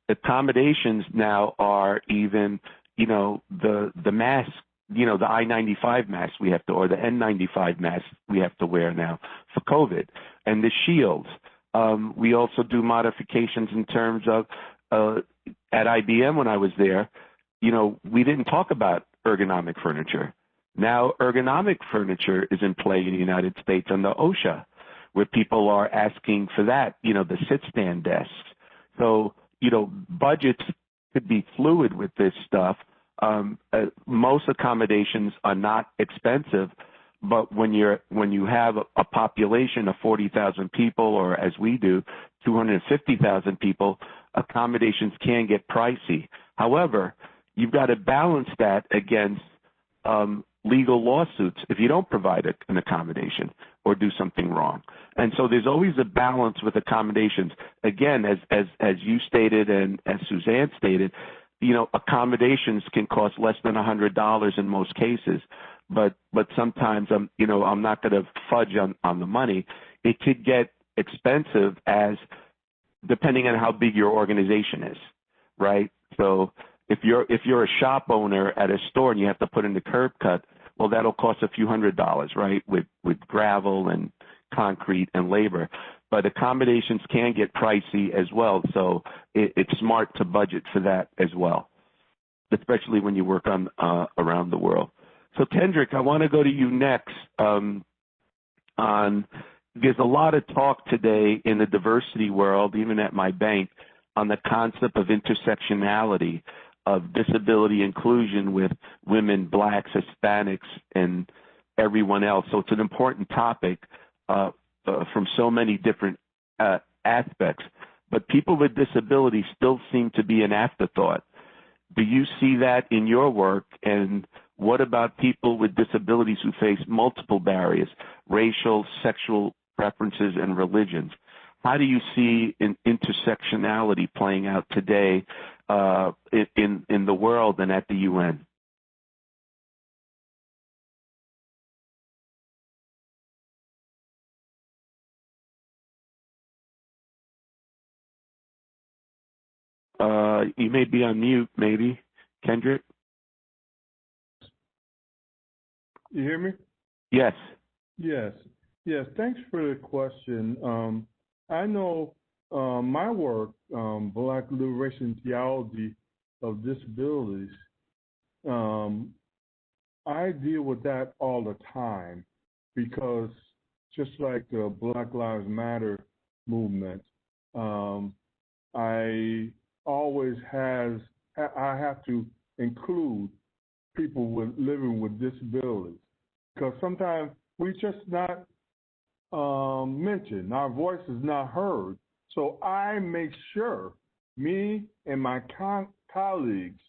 accommodations now are even, the mask, the I-95 mask we have to, or the N95 mask we have to wear now for COVID, and the shields. We also do modifications in terms of, at IBM when I was there, we didn't talk about ergonomic furniture. Now ergonomic furniture is in play in the United States under OSHA, where people are asking for that, the sit-stand desks. So, budgets could be fluid with this stuff. Most accommodations are not expensive, but when you have a population of 40,000 people, or as we do, 250,000 people, accommodations can get pricey. However, you've got to balance that against legal lawsuits if you don't provide an accommodation or do something wrong. And so there's always a balance with accommodations. Again, as you stated and as Suzanne stated, accommodations can cost less than $100 in most cases, but sometimes I'm not going to fudge on the money. It could get expensive depending on how big your organization is, right? So if you're a shop owner at a store and you have to put in the curb cut, well, that'll cost a few $100s, right? With gravel and concrete and labor. But accommodations can get pricey as well, so it's smart to budget for that as well, especially when you work on around the world. So Kendrick, I want to go to you next. There's a lot of talk today in the diversity world, even at my bank, on the concept of intersectionality, of disability inclusion with women, blacks, Hispanics, and everyone else. So it's an important topic from so many different aspects. But people with disabilities still seem to be an afterthought. Do you see that in your work? And what about people with disabilities who face multiple barriers, racial, sexual preferences, and religions? How do you see intersectionality playing out today in the world and at the UN? You may be on mute, maybe. Kendrick? You hear me? Yes. Yes. Thanks for the question. I know my work, Black Liberation Theology of Disabilities, I deal with that all the time because just like the Black Lives Matter movement, I always I have to include people living with disabilities because sometimes we just not mentioned, our voice is not heard. So I make sure me and my colleagues,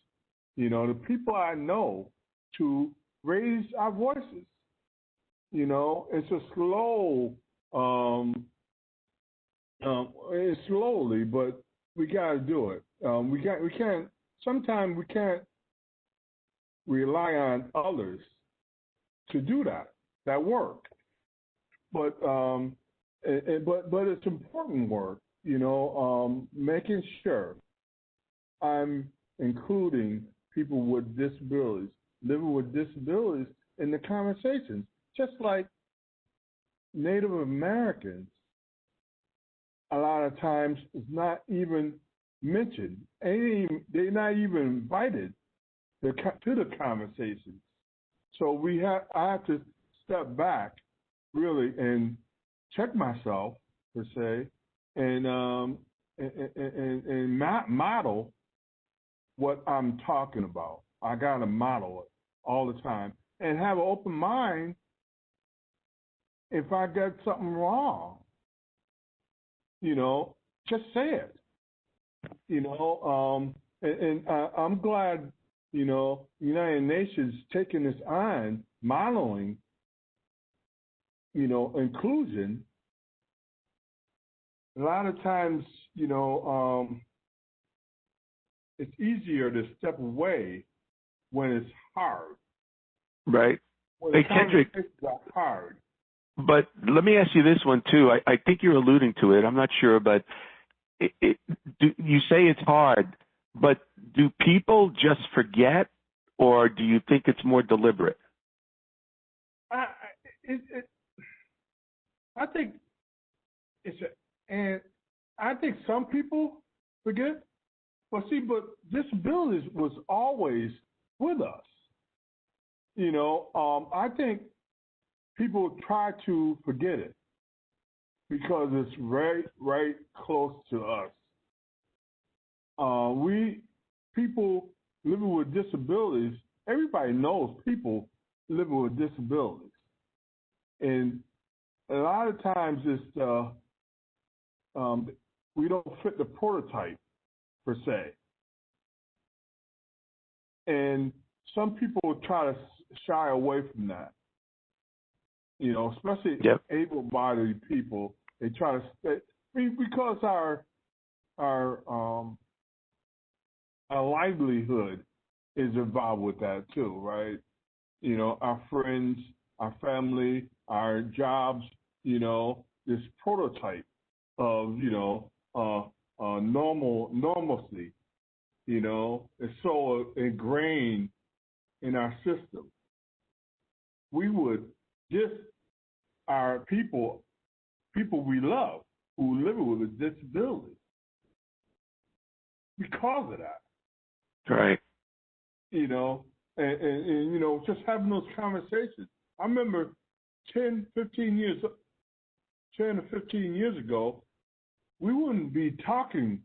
the people I know, to raise our voices. It's a slow, it's slowly, but we got to do it. Sometimes we can't rely on others to do that work. But it's important work, making sure I'm including people with disabilities, living with disabilities in the conversations, just like Native Americans. A lot of times it's not even mentioned. They're not even invited to the conversations. So I have to step back really and check myself per se, and model what I'm talking about. I gotta model it all the time and have an open mind. If I get something wrong, just say it. I'm glad United Nations taking this on, modeling inclusion. A lot of times, it's easier to step away when it's hard. Right. When hey, Kendrick, hard. But let me ask you this one too. I think you're alluding to it. I'm not sure, but you say it's hard, but do people just forget, or do you think it's more deliberate? I think and I think some people forget. But disabilities was always with us. I think people try to forget it because it's right close to us. People living with disabilities, everybody knows people living with disabilities. And a lot of times it's we don't fit the prototype per se. And some people try to shy away from that. Especially able-bodied people, they try to stay because our livelihood is involved with that too, right? Our friends, our family, our jobs, this prototype of normalcy, is so ingrained in our system. We would our people we love who live with a disability because of that. Right. And just having those conversations. I remember 10 to 15 years ago, we wouldn't be talking.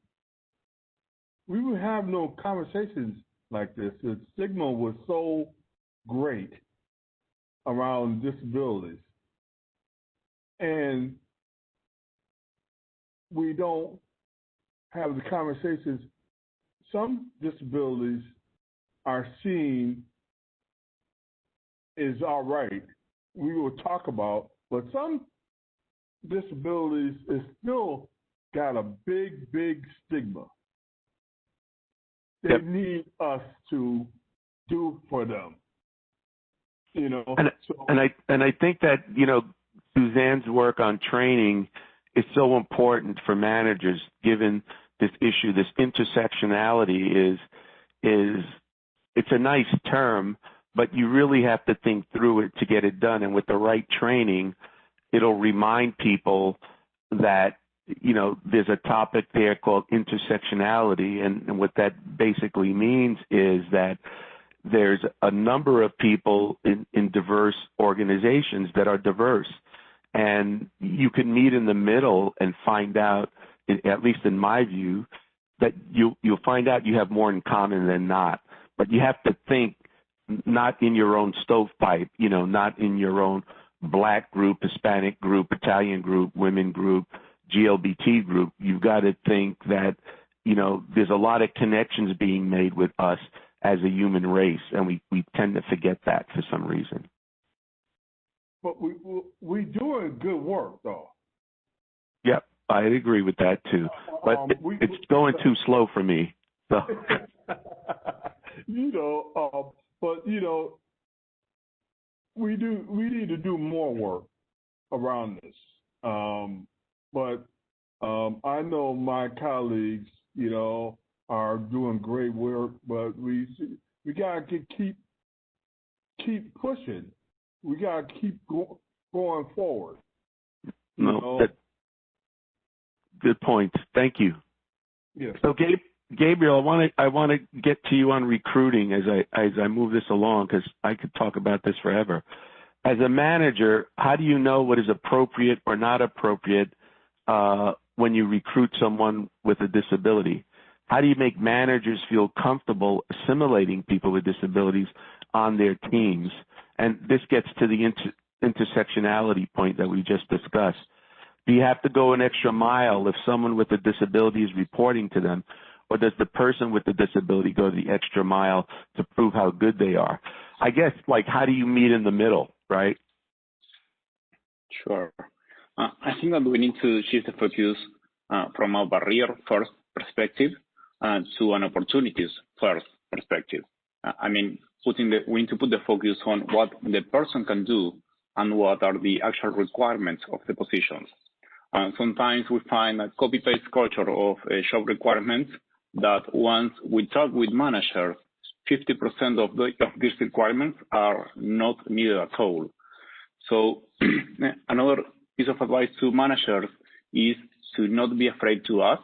We would have no conversations like this. The stigma was so great around disabilities. And we don't have the conversations. Some disabilities are seen as all right. We will talk about, but some disabilities is still got a big stigma. They need us to do for them. And I think that Suzanne's work on training is so important for managers, given this issue. This intersectionality is it's a nice term, but you really have to think through it to get it done. And with the right training, it'll remind people that there's a topic there called intersectionality, and what that basically means is that there's a number of people in diverse organizations that are diverse, and you can meet in the middle and find out, at least in my view, that you'll find out you have more in common than not. But you have to think not in your own stovepipe, not in your own Black group, Hispanic group, Italian group, women group, GLBT group. You've got to think that, there's a lot of connections being made with us as a human race, and we tend to forget that for some reason. But we doing good work, though. Yep, I agree with that, too. But it's going too slow for me. So. But we need to do more work around this. But I know my colleagues, are doing great work, but we gotta keep pushing. We gotta keep going forward. Good point. Thank you. Yes. So, Gabriel, I want to get to you on recruiting as I move this along, because I could talk about this forever. As a manager, how do you know what is appropriate or not appropriate when you recruit someone with a disability? How do you make managers feel comfortable assimilating people with disabilities on their teams? And this gets to the intersectionality point that we just discussed. Do you have to go an extra mile if someone with a disability is reporting to them, or does the person with the disability go the extra mile to prove how good they are? I guess, how do you meet in the middle, right? Sure. I think that we need to shift the focus from a barrier-first perspective to an opportunities-first perspective. We need to put the focus on what the person can do and what are the actual requirements of the positions. Sometimes we find a copy-paste culture of job requirements that once we talk with managers, 50% of these requirements are not needed at all. So another piece of advice to managers is to not be afraid to ask.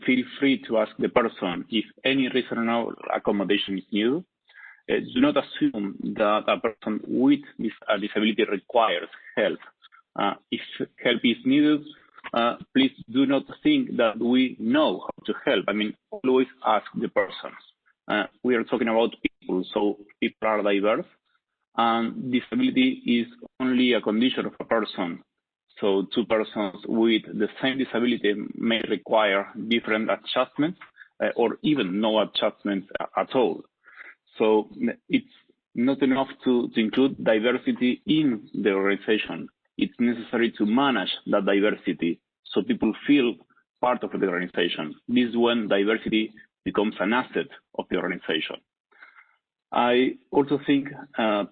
Feel free to ask the person if any reasonable accommodation is needed. Do not assume that a person with a disability requires help. If help is needed, please do not think that we know how to help. Always ask the person. We are talking about people, so people are diverse, and disability is only a condition of a person. So two persons with the same disability may require different adjustments or even no adjustments at all. So it's not enough to include diversity in the organization. It's necessary to manage that diversity so people feel part of the organization. This is when diversity becomes an asset of the organization. I also think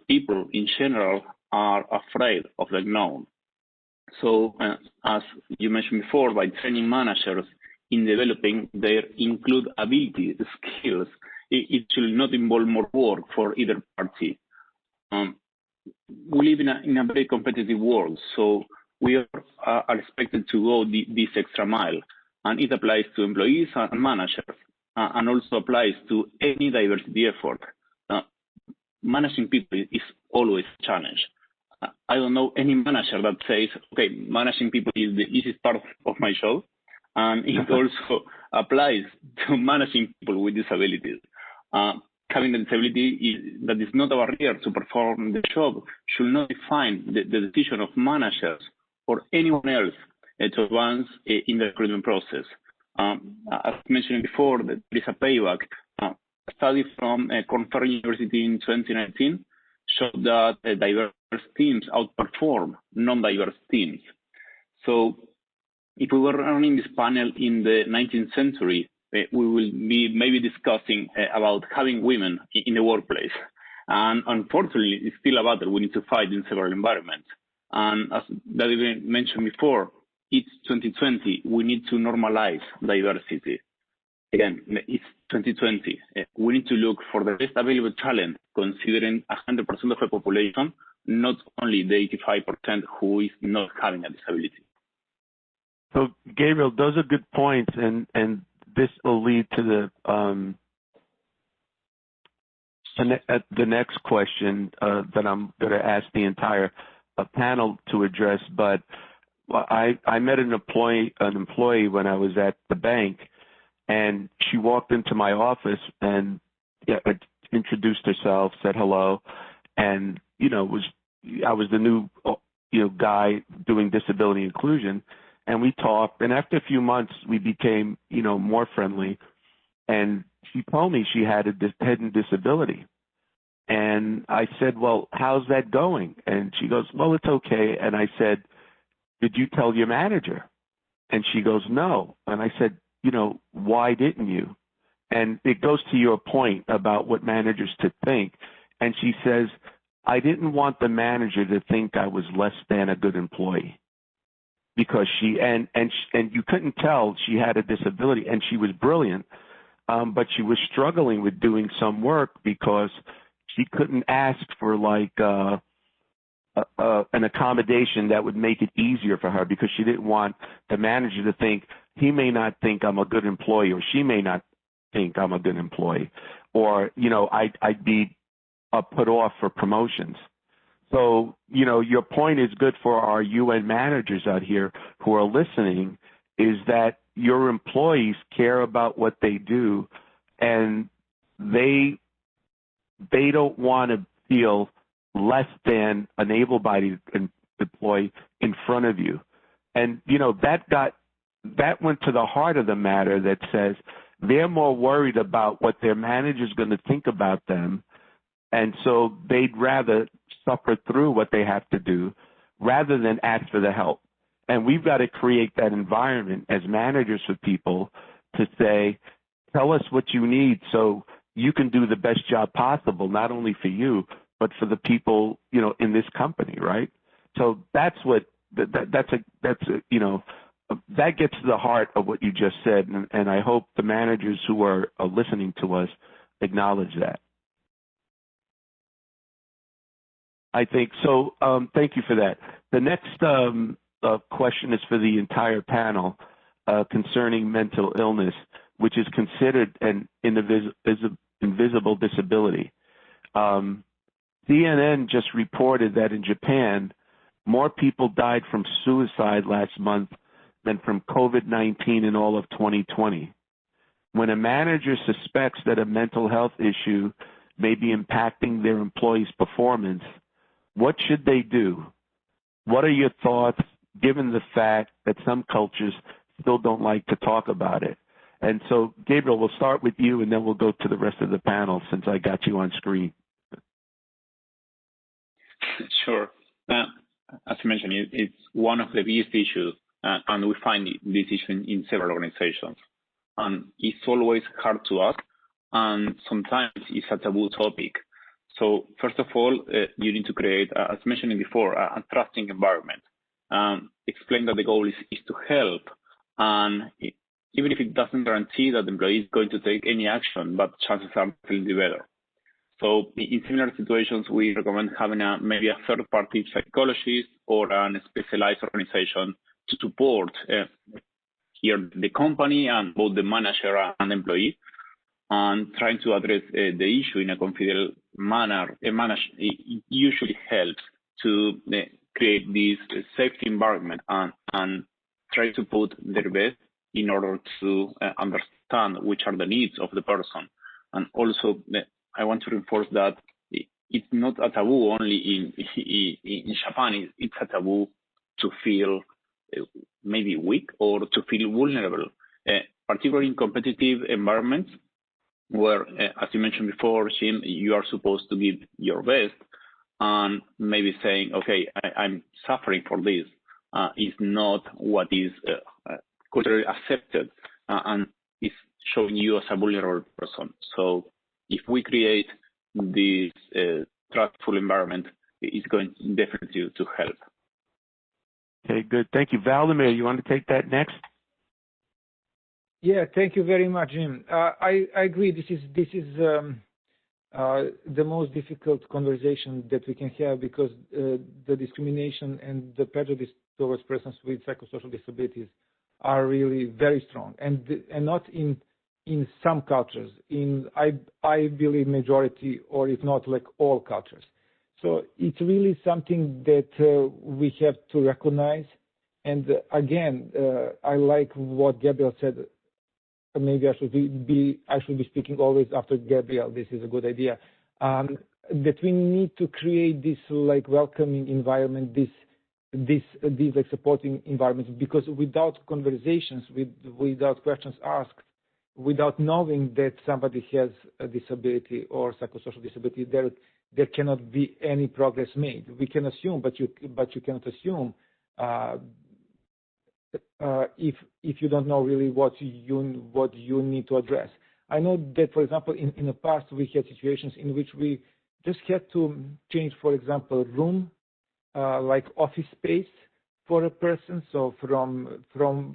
people in general are afraid of the unknown. So as you mentioned before, by training managers in developing their include ability skills, it should not involve more work for either party. We live in a very competitive world, so we are expected to go this extra mile, and it applies to employees and managers, and also applies to any diversity effort. Managing people is always a challenge. I don't know any manager that says, okay, managing people is the easiest part of my job, and it also applies to managing people with disabilities. Having a disability that is not a barrier to perform the job should not define the decision of managers or anyone else to advance in the recruitment process. As mentioned before, there is a payback. A study from Cornell University in 2019 showed that diverse teams outperform non-diverse teams. So if we were running this panel in the 19th century, we will be maybe discussing about having women in the workplace. And unfortunately, it's still a battle we need to fight in several environments. And as David mentioned before, it's 2020. We need to normalize diversity. Again, it's 2020. We need to look for the best available talent, considering 100% of the population, not only the 85% who is not having a disability. So, Gabriel, those are good points, and this will lead to the next question that I'm going to ask the entire panel to address. But I met an employee when I was at the bank, and she walked into my office and introduced herself, said hello, and I was the new guy doing disability inclusion, and we talked. And after a few months, we became more friendly. And she told me she had a hidden disability. And I said, well, how's that going? And she goes, well, it's okay. And I said, did you tell your manager? And she goes, no. And I said, why didn't you? And it goes to your point about what managers to think. And she says, I didn't want the manager to think I was less than a good employee, because and you couldn't tell she had a disability, and she was brilliant, but she was struggling with doing some work because she couldn't ask for an accommodation that would make it easier for her, because she didn't want the manager to think he may not think I'm a good employee, or she may not think I'm a good employee, or I'd be put off for promotions. So your point is good for our UN managers out here who are listening, is that your employees care about what they do, and they don't want to feel less than an able-bodied employee in front of you. And, that went to the heart of the matter, that says they're more worried about what their manager's going to think about them. And so they'd rather suffer through what they have to do rather than ask for the help. And we've got to create that environment as managers for people to say, tell us what you need so you can do the best job possible, not only for you, but for the people, in this company, right? So that's what, that gets to the heart of what you just said. And I hope the managers who are listening to us acknowledge that. I think so. Thank you for that. The next question is for the entire panel concerning mental illness, which is considered an invisible disability. CNN just reported that in Japan, more people died from suicide last month than from COVID-19 in all of 2020. When a manager suspects that a mental health issue may be impacting their employees' performance, what should they do? What are your thoughts, given the fact that some cultures still don't like to talk about it? And so, Gabriel, we'll start with you, and then we'll go to the rest of the panel, since I got you on screen. Sure. As you mentioned, it's one of the biggest issues, and we find this issue in several organizations. And it's always hard to ask, and sometimes it's a taboo topic. So first of all, you need to create, as mentioned before, a trusting environment. Explain that the goal is to help, and even if it doesn't guarantee that the employee is going to take any action, but chances are to do better. So in similar situations, we recommend having maybe a third-party psychologist or a specialized organization to support here the company and both the manager and the employee, and trying to address the issue in a confidential manner. It usually helps to create this safety environment and try to put their best in order to understand which are the needs of the person. And also, I want to reinforce that it's not a taboo only in Japan. It's a taboo to feel maybe weak or to feel vulnerable, particularly in competitive environments where, as you mentioned before, Jim, you are supposed to give your best, and maybe saying, okay, I'm suffering for this is not what is culturally accepted, and is showing you as a vulnerable person. So if we create this trustful environment, it's going definitely to help. Okay, good. Thank you. Valdemir, you want to take that next? Yeah, thank you very much, Jim. I agree. This is the most difficult conversation that we can have, because the discrimination and the prejudice towards persons with psychosocial disabilities are really very strong, and not in some cultures, I believe majority, or if not like all cultures. So it's really something that we have to recognize. And again, I like what Gabriel said. Maybe I should be speaking always after Gabriel. This is a good idea. That we need to create this like welcoming environment, these like supporting environments, because without conversations, without questions asked, without knowing that somebody has a disability or psychosocial disability, there cannot be any progress made. We can assume, but you cannot assume if you don't know really what you need to address. I know that, for example, in the past we had situations in which we just had to change, for example, room, like office space for a person. So from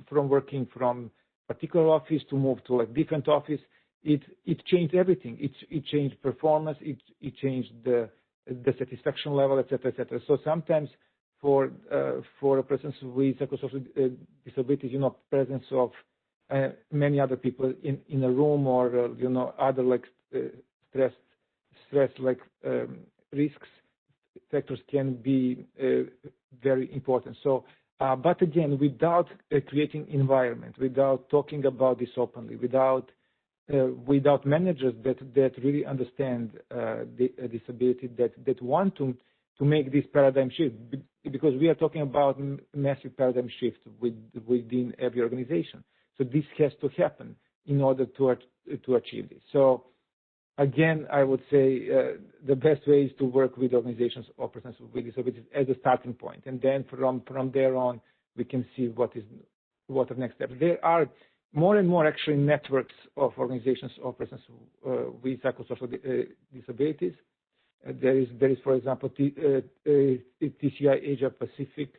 working from particular office to move to like different office, it changed everything. It changed performance. It changed the satisfaction level, etc., etc. So sometimes for a person with psychosocial disabilities, presence of many other people in a room, or other like stress like risks factors can be very important. So, but again, without creating environment, without talking about this openly, without managers that really understand the disability, that want to make this paradigm shift, because we are talking about massive paradigm shift within every organization. So this has to happen in order to achieve this. So again, I would say the best way is to work with organizations or persons with disabilities as a starting point, and then from there on, we can see what are the next steps. There are more and more actually networks of organizations or persons with psychosocial disabilities. There is, for example, TCI Asia Pacific,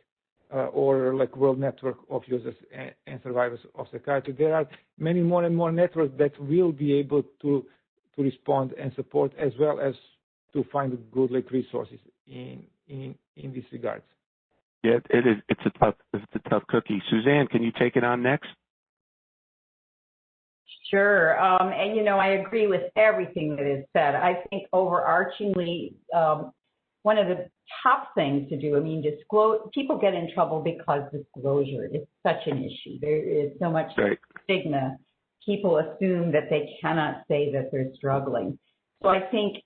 or like World Network of Users and Survivors of Psychiatry. There are many more and more networks that will be able to respond and support, as well as to find good like resources in these regards. Yeah, it is. It's a tough cookie. Suzanne, can you take it on next? Sure. And, I agree with everything that is said. I think overarchingly, one of the top things to do, people get in trouble because disclosure is such an issue. There is so much stigma. People assume that they cannot say that they're struggling. So I think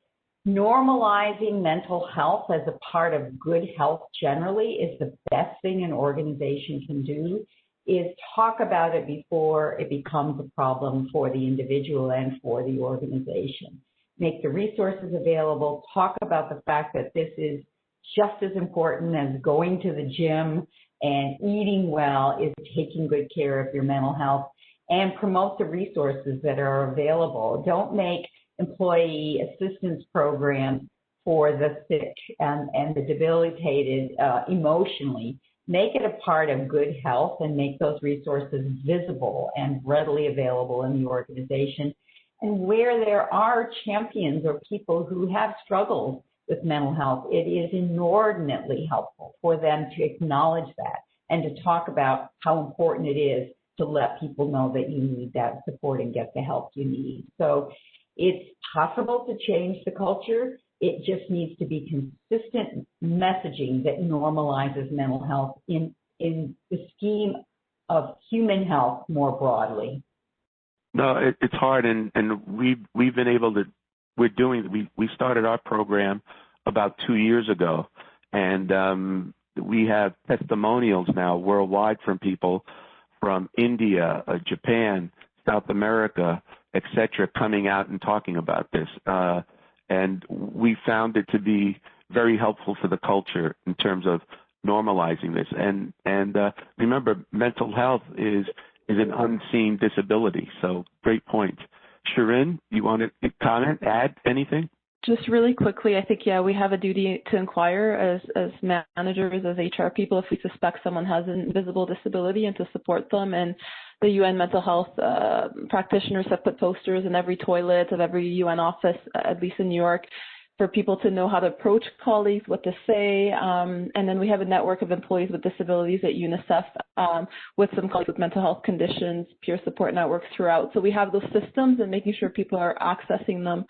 normalizing mental health as a part of good health generally is the best thing an organization can do, is talk about it before it becomes a problem for the individual and for the organization. Make the resources available, talk about the fact that this is just as important as going to the gym, and eating well is taking good care of your mental health, and promote the resources that are available. Don't make employee assistance programs for the sick and the debilitated emotionally. Make it a part of good health and make those resources visible and readily available in the organization. And where there are champions or people who have struggled with mental health, it is inordinately helpful for them to acknowledge that and to talk about how important it is to let people know that you need that support and get the help you need. So it's possible to change the culture. It just needs to be consistent messaging that normalizes mental health in the scheme of human health more broadly. No, it's hard, and we've been able to. We started our program about 2 years ago, and we have testimonials now worldwide from people from India, Japan, South America, etc., coming out and talking about this. And we found it to be very helpful for the culture in terms of normalizing this. And remember, mental health is an unseen disability. So great point. Shirin, you want to comment, add anything? Just really quickly, I think, we have a duty to inquire as managers, as HR people, if we suspect someone has an invisible disability, and to support them. And the UN mental health practitioners have put posters in every toilet of every UN office, at least in New York, for people to know how to approach colleagues, what to say. And then we have a network of employees with disabilities at UNICEF with some colleagues with mental health conditions, peer support networks throughout. So we have those systems and making sure people are accessing them.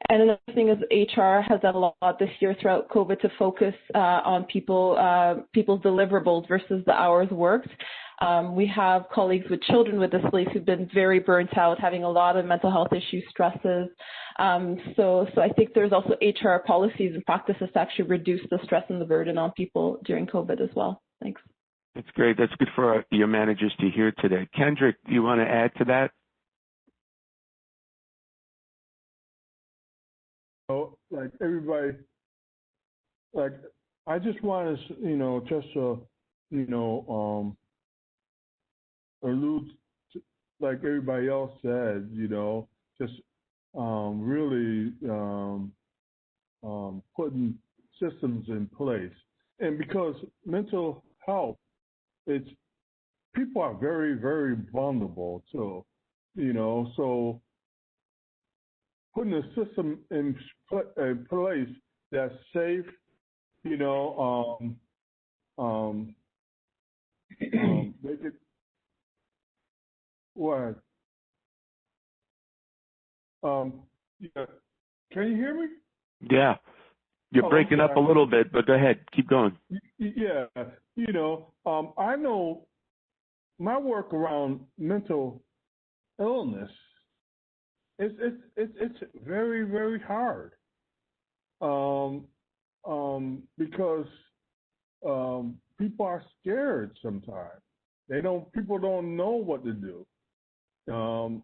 And another thing is HR has done a lot this year throughout COVID to focus on people's deliverables versus the hours worked. We have colleagues with children with disabilities who've been very burnt out, having a lot of mental health issues, stresses. So I think there's also HR policies and practices to actually reduce the stress and the burden on people during COVID as well. Thanks. That's great. That's good for your managers to hear today. Kendrick, do you want to add to that? So, like everybody, like I just want to, just to, allude to, like everybody else said, just really putting systems in place, and because mental health, people are very, very vulnerable too, so putting a system in place that's safe, they could, what? Yeah. Can you hear me? Yeah. You're breaking up a little bit, but go ahead. Keep going. Yeah. I know my work around mental illness, it's very, very hard. Because people are scared sometimes. People don't know what to do.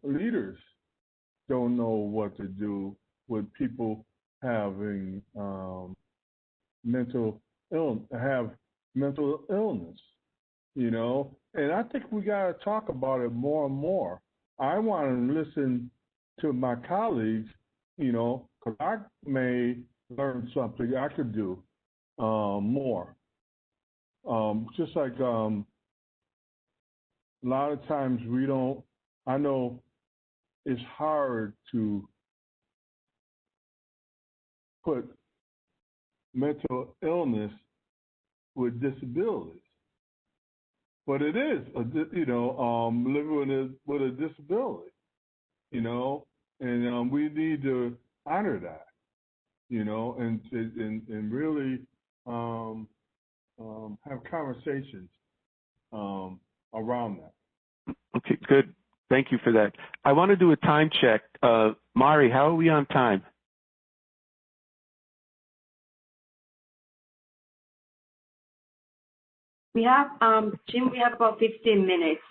Leaders don't know what to do with people having mental illness, and I think we got to talk about it more and more. I want to listen to my colleagues, because I may learn something I could do more. Just like a lot of times I know it's hard to put mental illness with disabilities, but it is, living with a disability, and we need to honor that, and really have conversations around that. Okay, good. Thank you for that. I want to do a time check. Mari, how are we on time? We have, Jim, we have about 15 minutes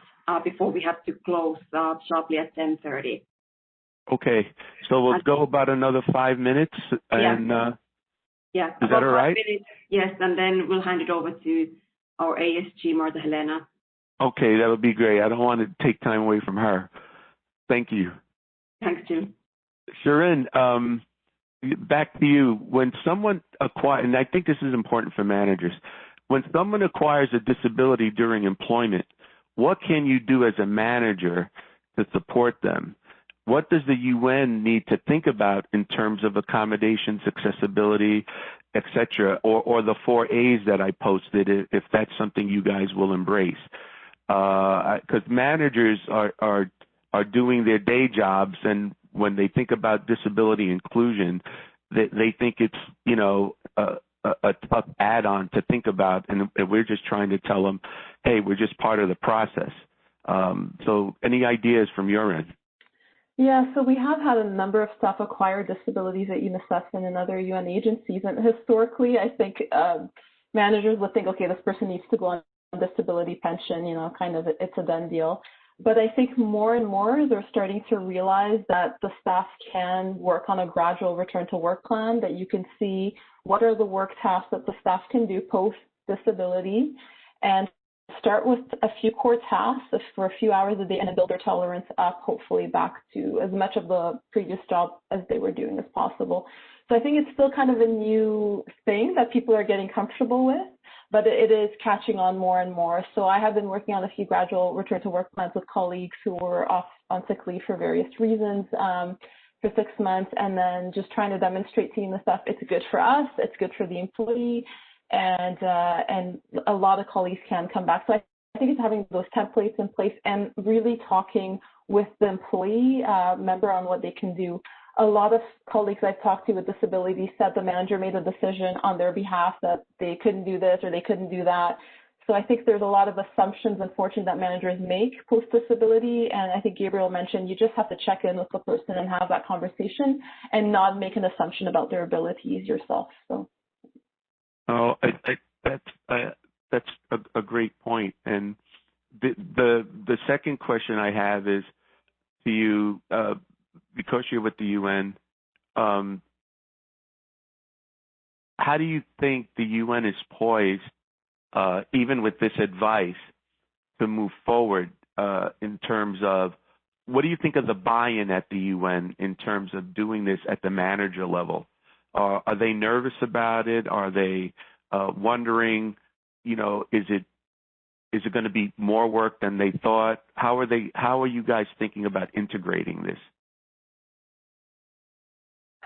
before we have to close sharply at 10:30. Okay, so we'll go about another 5 minutes, and yeah, is that all right? 5 minutes, yes, and then we'll hand it over to our ASG, Martha Helena. Okay, that would be great. I don't want to take time away from her. Thank you. Thanks, Jim. Shirin, back to you. When someone acquires, and I think this is important for managers, when someone acquires a disability during employment, what can you do as a manager to support them? What does the UN need to think about in terms of accommodations, accessibility, et cetera, or the 4 A's that I posted, if that's something you guys will embrace? Because managers are doing their day jobs, and when they think about disability inclusion, they think it's, a tough add-on to think about, and we're just trying to tell them, hey, we're just part of the process. So any ideas from your end? Yeah, so we have had a number of staff acquire disabilities at UNICEF and in other UN agencies. And historically, I think managers would think, okay, this person needs to go on disability pension, kind of it's a done deal. But I think more and more they're starting to realize that the staff can work on a gradual return to work plan, that you can see what are the work tasks that the staff can do post-disability, and start with a few core tasks for a few hours a day and build their tolerance up, hopefully back to as much of the previous job as they were doing as possible. So I think it's still kind of a new thing that people are getting comfortable with, but it is catching on more and more. So I have been working on a few gradual return to work plans with colleagues who were off on sick leave for various reasons, for 6 months and then just trying to demonstrate seeing the stuff. It's good for us, it's good for the employee, and a lot of colleagues can come back. So I think it's having those templates in place and really talking with the employee member on what they can do. A lot of colleagues I've talked to with disabilities said the manager made a decision on their behalf that they couldn't do this or they couldn't do that. So I think there's a lot of assumptions, unfortunately, that managers make post-disability. And I think Gabriel mentioned you just have to check in with the person and have that conversation and not make an assumption about their abilities yourself. So. Oh, that's a great point. And the second question I have is to you, because you're with the UN, how do you think the UN is poised, even with this advice, to move forward in terms of, what do you think of the buy-in at the UN in terms of doing this at the manager level? Are they nervous about it? Are they wondering, is it going to be more work than they thought? How are you guys thinking about integrating this?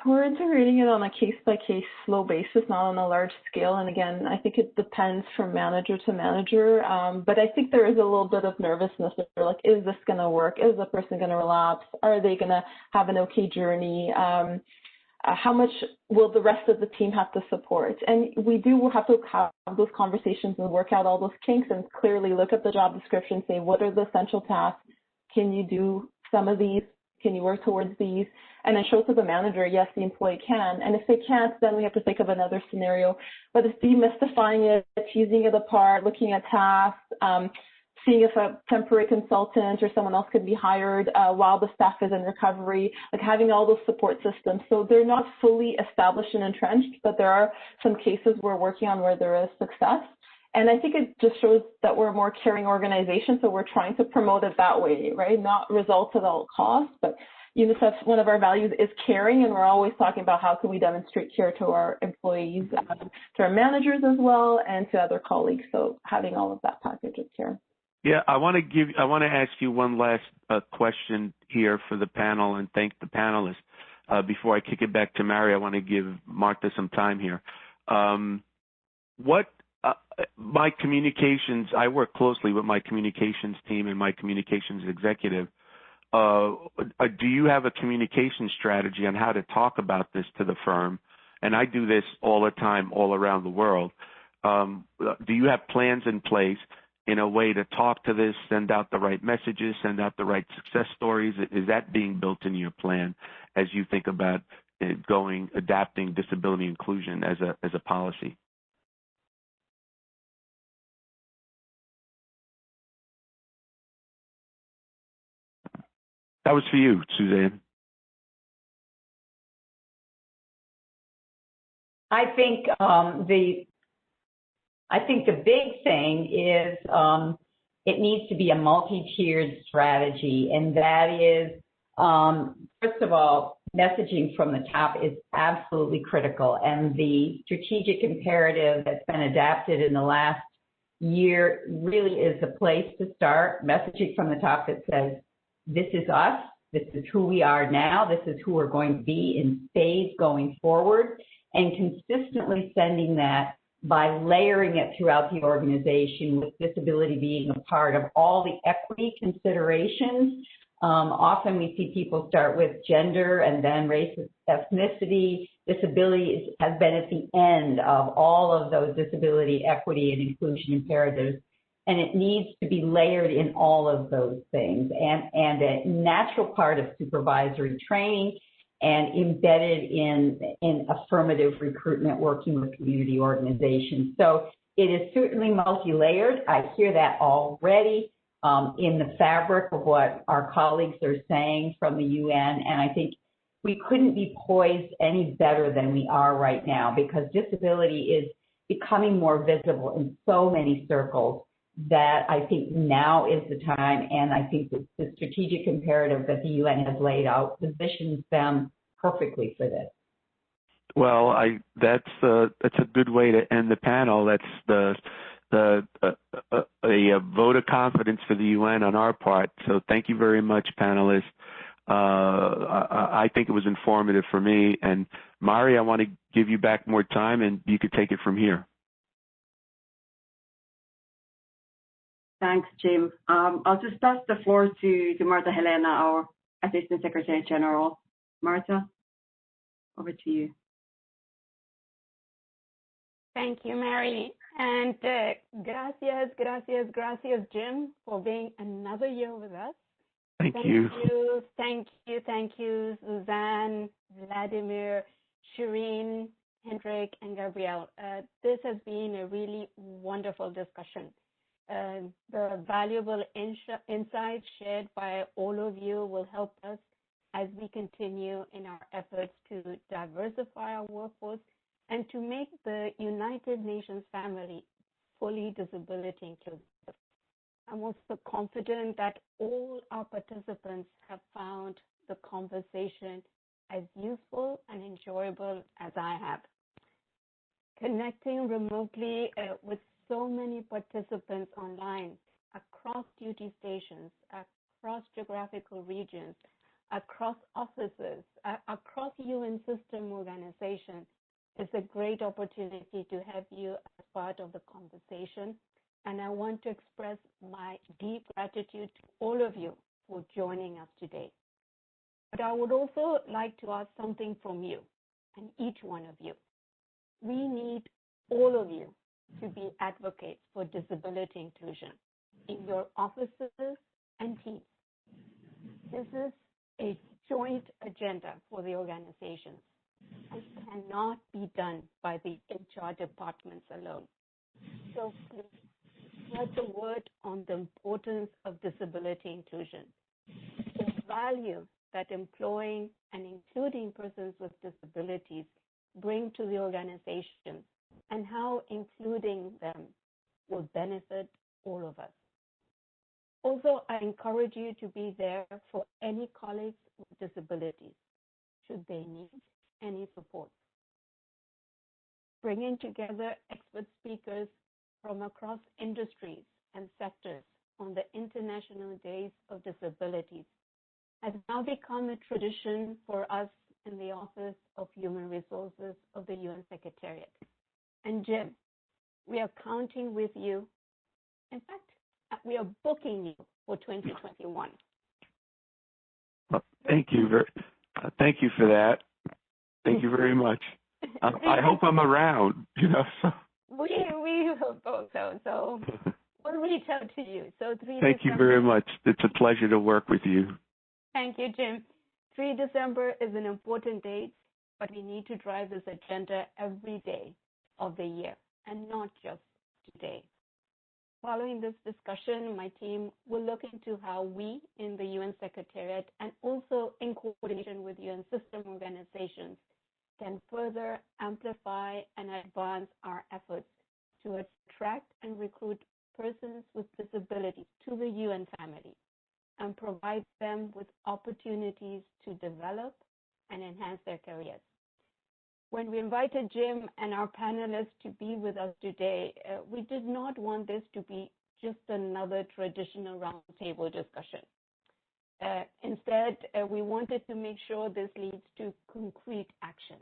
We're integrating it on a case-by-case, slow basis, not on a large scale. And again, I think it depends from manager to manager. But I think there is a little bit of nervousness. They're like, is this going to work? Is the person going to relapse? Are they going to have an okay journey? How much will the rest of the team have to support? And we do have to have those conversations and work out all those kinks and clearly look at the job description, say, what are the essential tasks? Can you do some of these? Can you work towards these? And then show to the manager, yes, the employee can. And if they can't, then we have to think of another scenario. But it's demystifying it, teasing it apart, looking at tasks, seeing if a temporary consultant or someone else could be hired while the staff is in recovery, like having all those support systems. So they're not fully established and entrenched, but there are some cases we're working on where there is success. And I think it just shows that we're a more caring organization, so we're trying to promote it that way, right? Not results at all costs, but UNICEF, one of our values is caring, and we're always talking about how can we demonstrate care to our employees, to our managers as well, and to other colleagues. So having all of that package of care. Yeah, I want to ask you one last question here for the panel and thank the panelists. Before I kick it back to Mary, I want to give Martha some time here. My communications, I work closely with my communications team and my communications executive. Do you have a communication strategy on how to talk about this to the firm? And I do this all the time, all around the world. Do you have plans in place in a way to talk to this, send out the right messages, send out the right success stories? Is that being built into your plan as you think about adapting disability inclusion as a policy? That was for you, Suzanne. I think the big thing is it needs to be a multi-tiered strategy, and that is, first of all, messaging from the top is absolutely critical, and the strategic imperative that's been adapted in the last year really is the place to start. Messaging from the top that says, this is us, this is who we are now, this is who we're going to be in phase going forward, and consistently sending that by layering it throughout the organization, with disability being a part of all the equity considerations. Often we see people start with gender and then race, ethnicity. Disability has been at the end of all of those disability, equity, and inclusion imperatives. And it needs to be layered in all of those things, and a natural part of supervisory training and embedded in affirmative recruitment, working with community organizations. So it is certainly multi-layered. I hear that already in the fabric of what our colleagues are saying from the UN, and I think we couldn't be poised any better than we are right now, because disability is becoming more visible in so many circles, that I think now is the time, and I think that the strategic imperative that the UN has laid out positions them perfectly for this. Well, that's a good way to end the panel. That's a vote of confidence for the UN on our part. So thank you very much, panelists. I think it was informative for me. And Mari, I want to give you back more time, and you could take it from here. Thanks, Jim. I'll just pass the floor to Marta Helena, our Assistant Secretary General. Marta, over to you. Thank you, Mary. And gracias, Jim, for being another year with us. Thank you, Suzanne, Vladimir, Shireen, Hendrik, and Gabrielle. This has been a really wonderful discussion. The valuable insights shared by all of you will help us as we continue in our efforts to diversify our workforce and to make the United Nations family fully disability inclusive. I'm also confident that all our participants have found the conversation as useful and enjoyable as I have. Connecting remotely with so many participants online across duty stations, across geographical regions, across offices, across UN system organizations is a great opportunity to have you as part of the conversation. And I want to express my deep gratitude to all of you for joining us today. But I would also like to ask something from you and each one of you. We need all of you to be advocates for disability inclusion in your offices and teams. This is a joint agenda for the organizations and cannot be done by the HR departments alone. So please spread the word on the importance of disability inclusion, the value that employing and including persons with disabilities bring to the organization, and how including them will benefit all of us. Also, I encourage you to be there for any colleagues with disabilities, should they need any support. Bringing together expert speakers from across industries and sectors on the International Days of Disabilities has now become a tradition for us in the Office of Human Resources of the UN Secretariat. And Jim, we are counting with you. In fact, we are booking you for 2021. Well, thank you for that. Thank you very much. I hope I'm around, So. We hope so. So we'll reach out to you. So Thank you very much. It's a pleasure to work with you. Thank you, Jim. 3 December is an important date, but we need to drive this agenda every day of the year and not just today. Following this discussion, my team will look into how we in the UN Secretariat and also in coordination with UN system organizations can further amplify and advance our efforts to attract and recruit persons with disabilities to the UN family and provide them with opportunities to develop and enhance their careers. When we invited Jim and our panelists to be with us today, we did not want this to be just another traditional roundtable discussion. Instead, we wanted to make sure this leads to concrete action.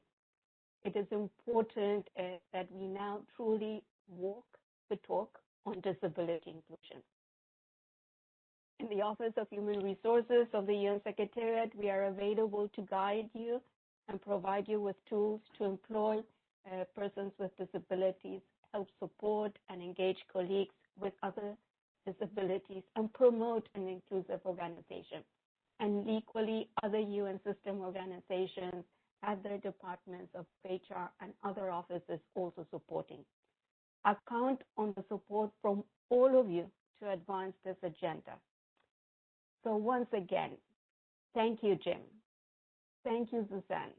It is important that we now truly walk the talk on disability inclusion. In the Office of Human Resources of the UN Secretariat, we are available to guide you and provide you with tools to employ persons with disabilities, help support and engage colleagues with other disabilities, and promote an inclusive organization. And equally, other UN system organizations have their departments of HR and other offices also supporting. I count on the support from all of you to advance this agenda. So once again, thank you, Jim. Thank you, Suzanne.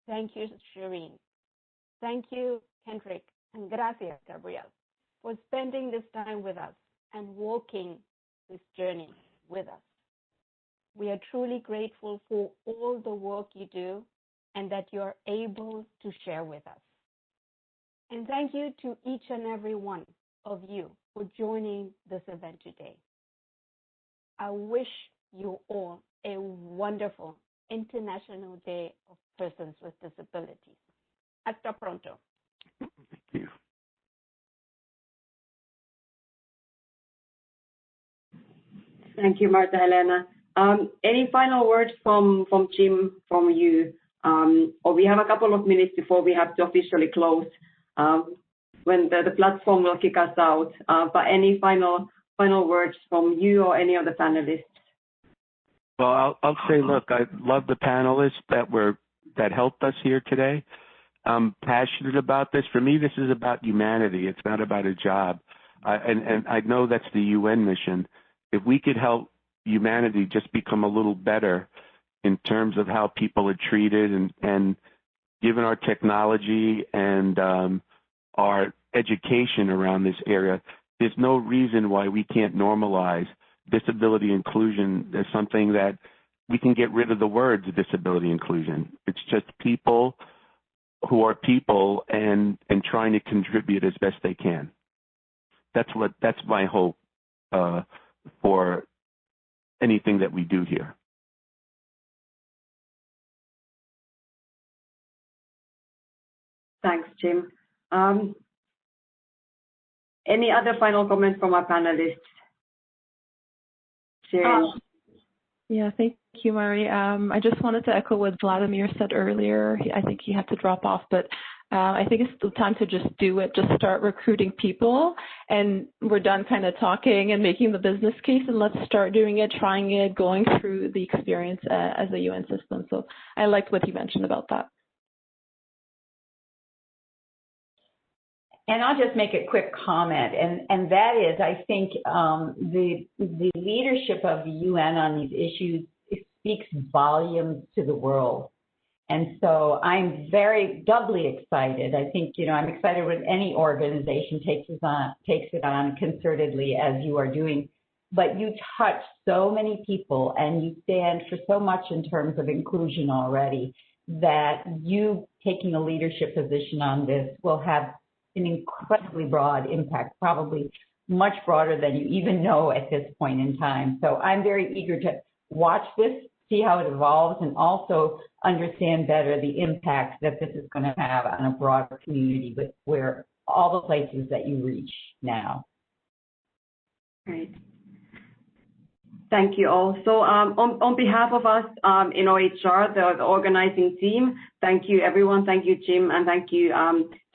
Thank you, Shireen. Thank you, Hendrik, and gracias, Gabrielle, for spending this time with us and walking this journey with us. We are truly grateful for all the work you do and that you are able to share with us. And thank you to each and every one of you for joining this event today. I wish you all a wonderful International Day of Persons with Disabilities. Hasta pronto. Thank you. Thank you, Marta Helena. Any final words from Jim, from you? Or we have a couple of minutes before we have to officially close, when the platform will kick us out. But any final words from you or any of the panelists? Well, I'll say, look, I love the panelists that helped us here today. I'm passionate about this. For me, this is about humanity. It's not about a job. And I know that's the UN mission. If we could help humanity just become a little better in terms of how people are treated, and given our technology and our education around this area, there's no reason why we can't normalize disability inclusion as something that we can get rid of the words disability inclusion. It's just people who are people and trying to contribute as best they can. That's my hope for anything that we do here. Thanks, Jim. Any other final comments from our panelists? Sharon? Yeah, thank you, Mari. I just wanted to echo what Vladimir said earlier. I think he had to drop off, but I think it's the time to just do it, just start recruiting people, and we're done kind of talking and making the business case, and let's start doing it, trying it, going through the experience as a UN system. So I liked what you mentioned about that. And I'll just make a quick comment, and that is, I think the leadership of the UN on these issues speaks volumes to the world. And so I'm very doubly excited. I think, I'm excited when any organization takes it on concertedly, as you are doing. But you touch so many people, and you stand for so much in terms of inclusion already, that you taking a leadership position on this will have an incredibly broad impact, probably much broader than you even know at this point in time. So I'm very eager to watch this, see how it evolves, and also understand better the impact that this is going to have on a broader community, but where all the places that you reach now. Great. Thank you all. So on behalf of us in OHR, the organizing team, thank you everyone. Thank you, Jim, and thank you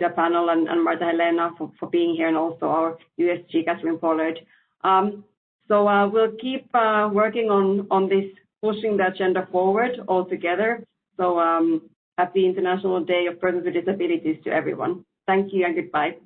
the panel and Marta Helena for being here, and also our USG, Catherine Pollard. So we'll keep working on this, pushing the agenda forward all together. So happy International Day of Persons with Disabilities to everyone. Thank you and goodbye.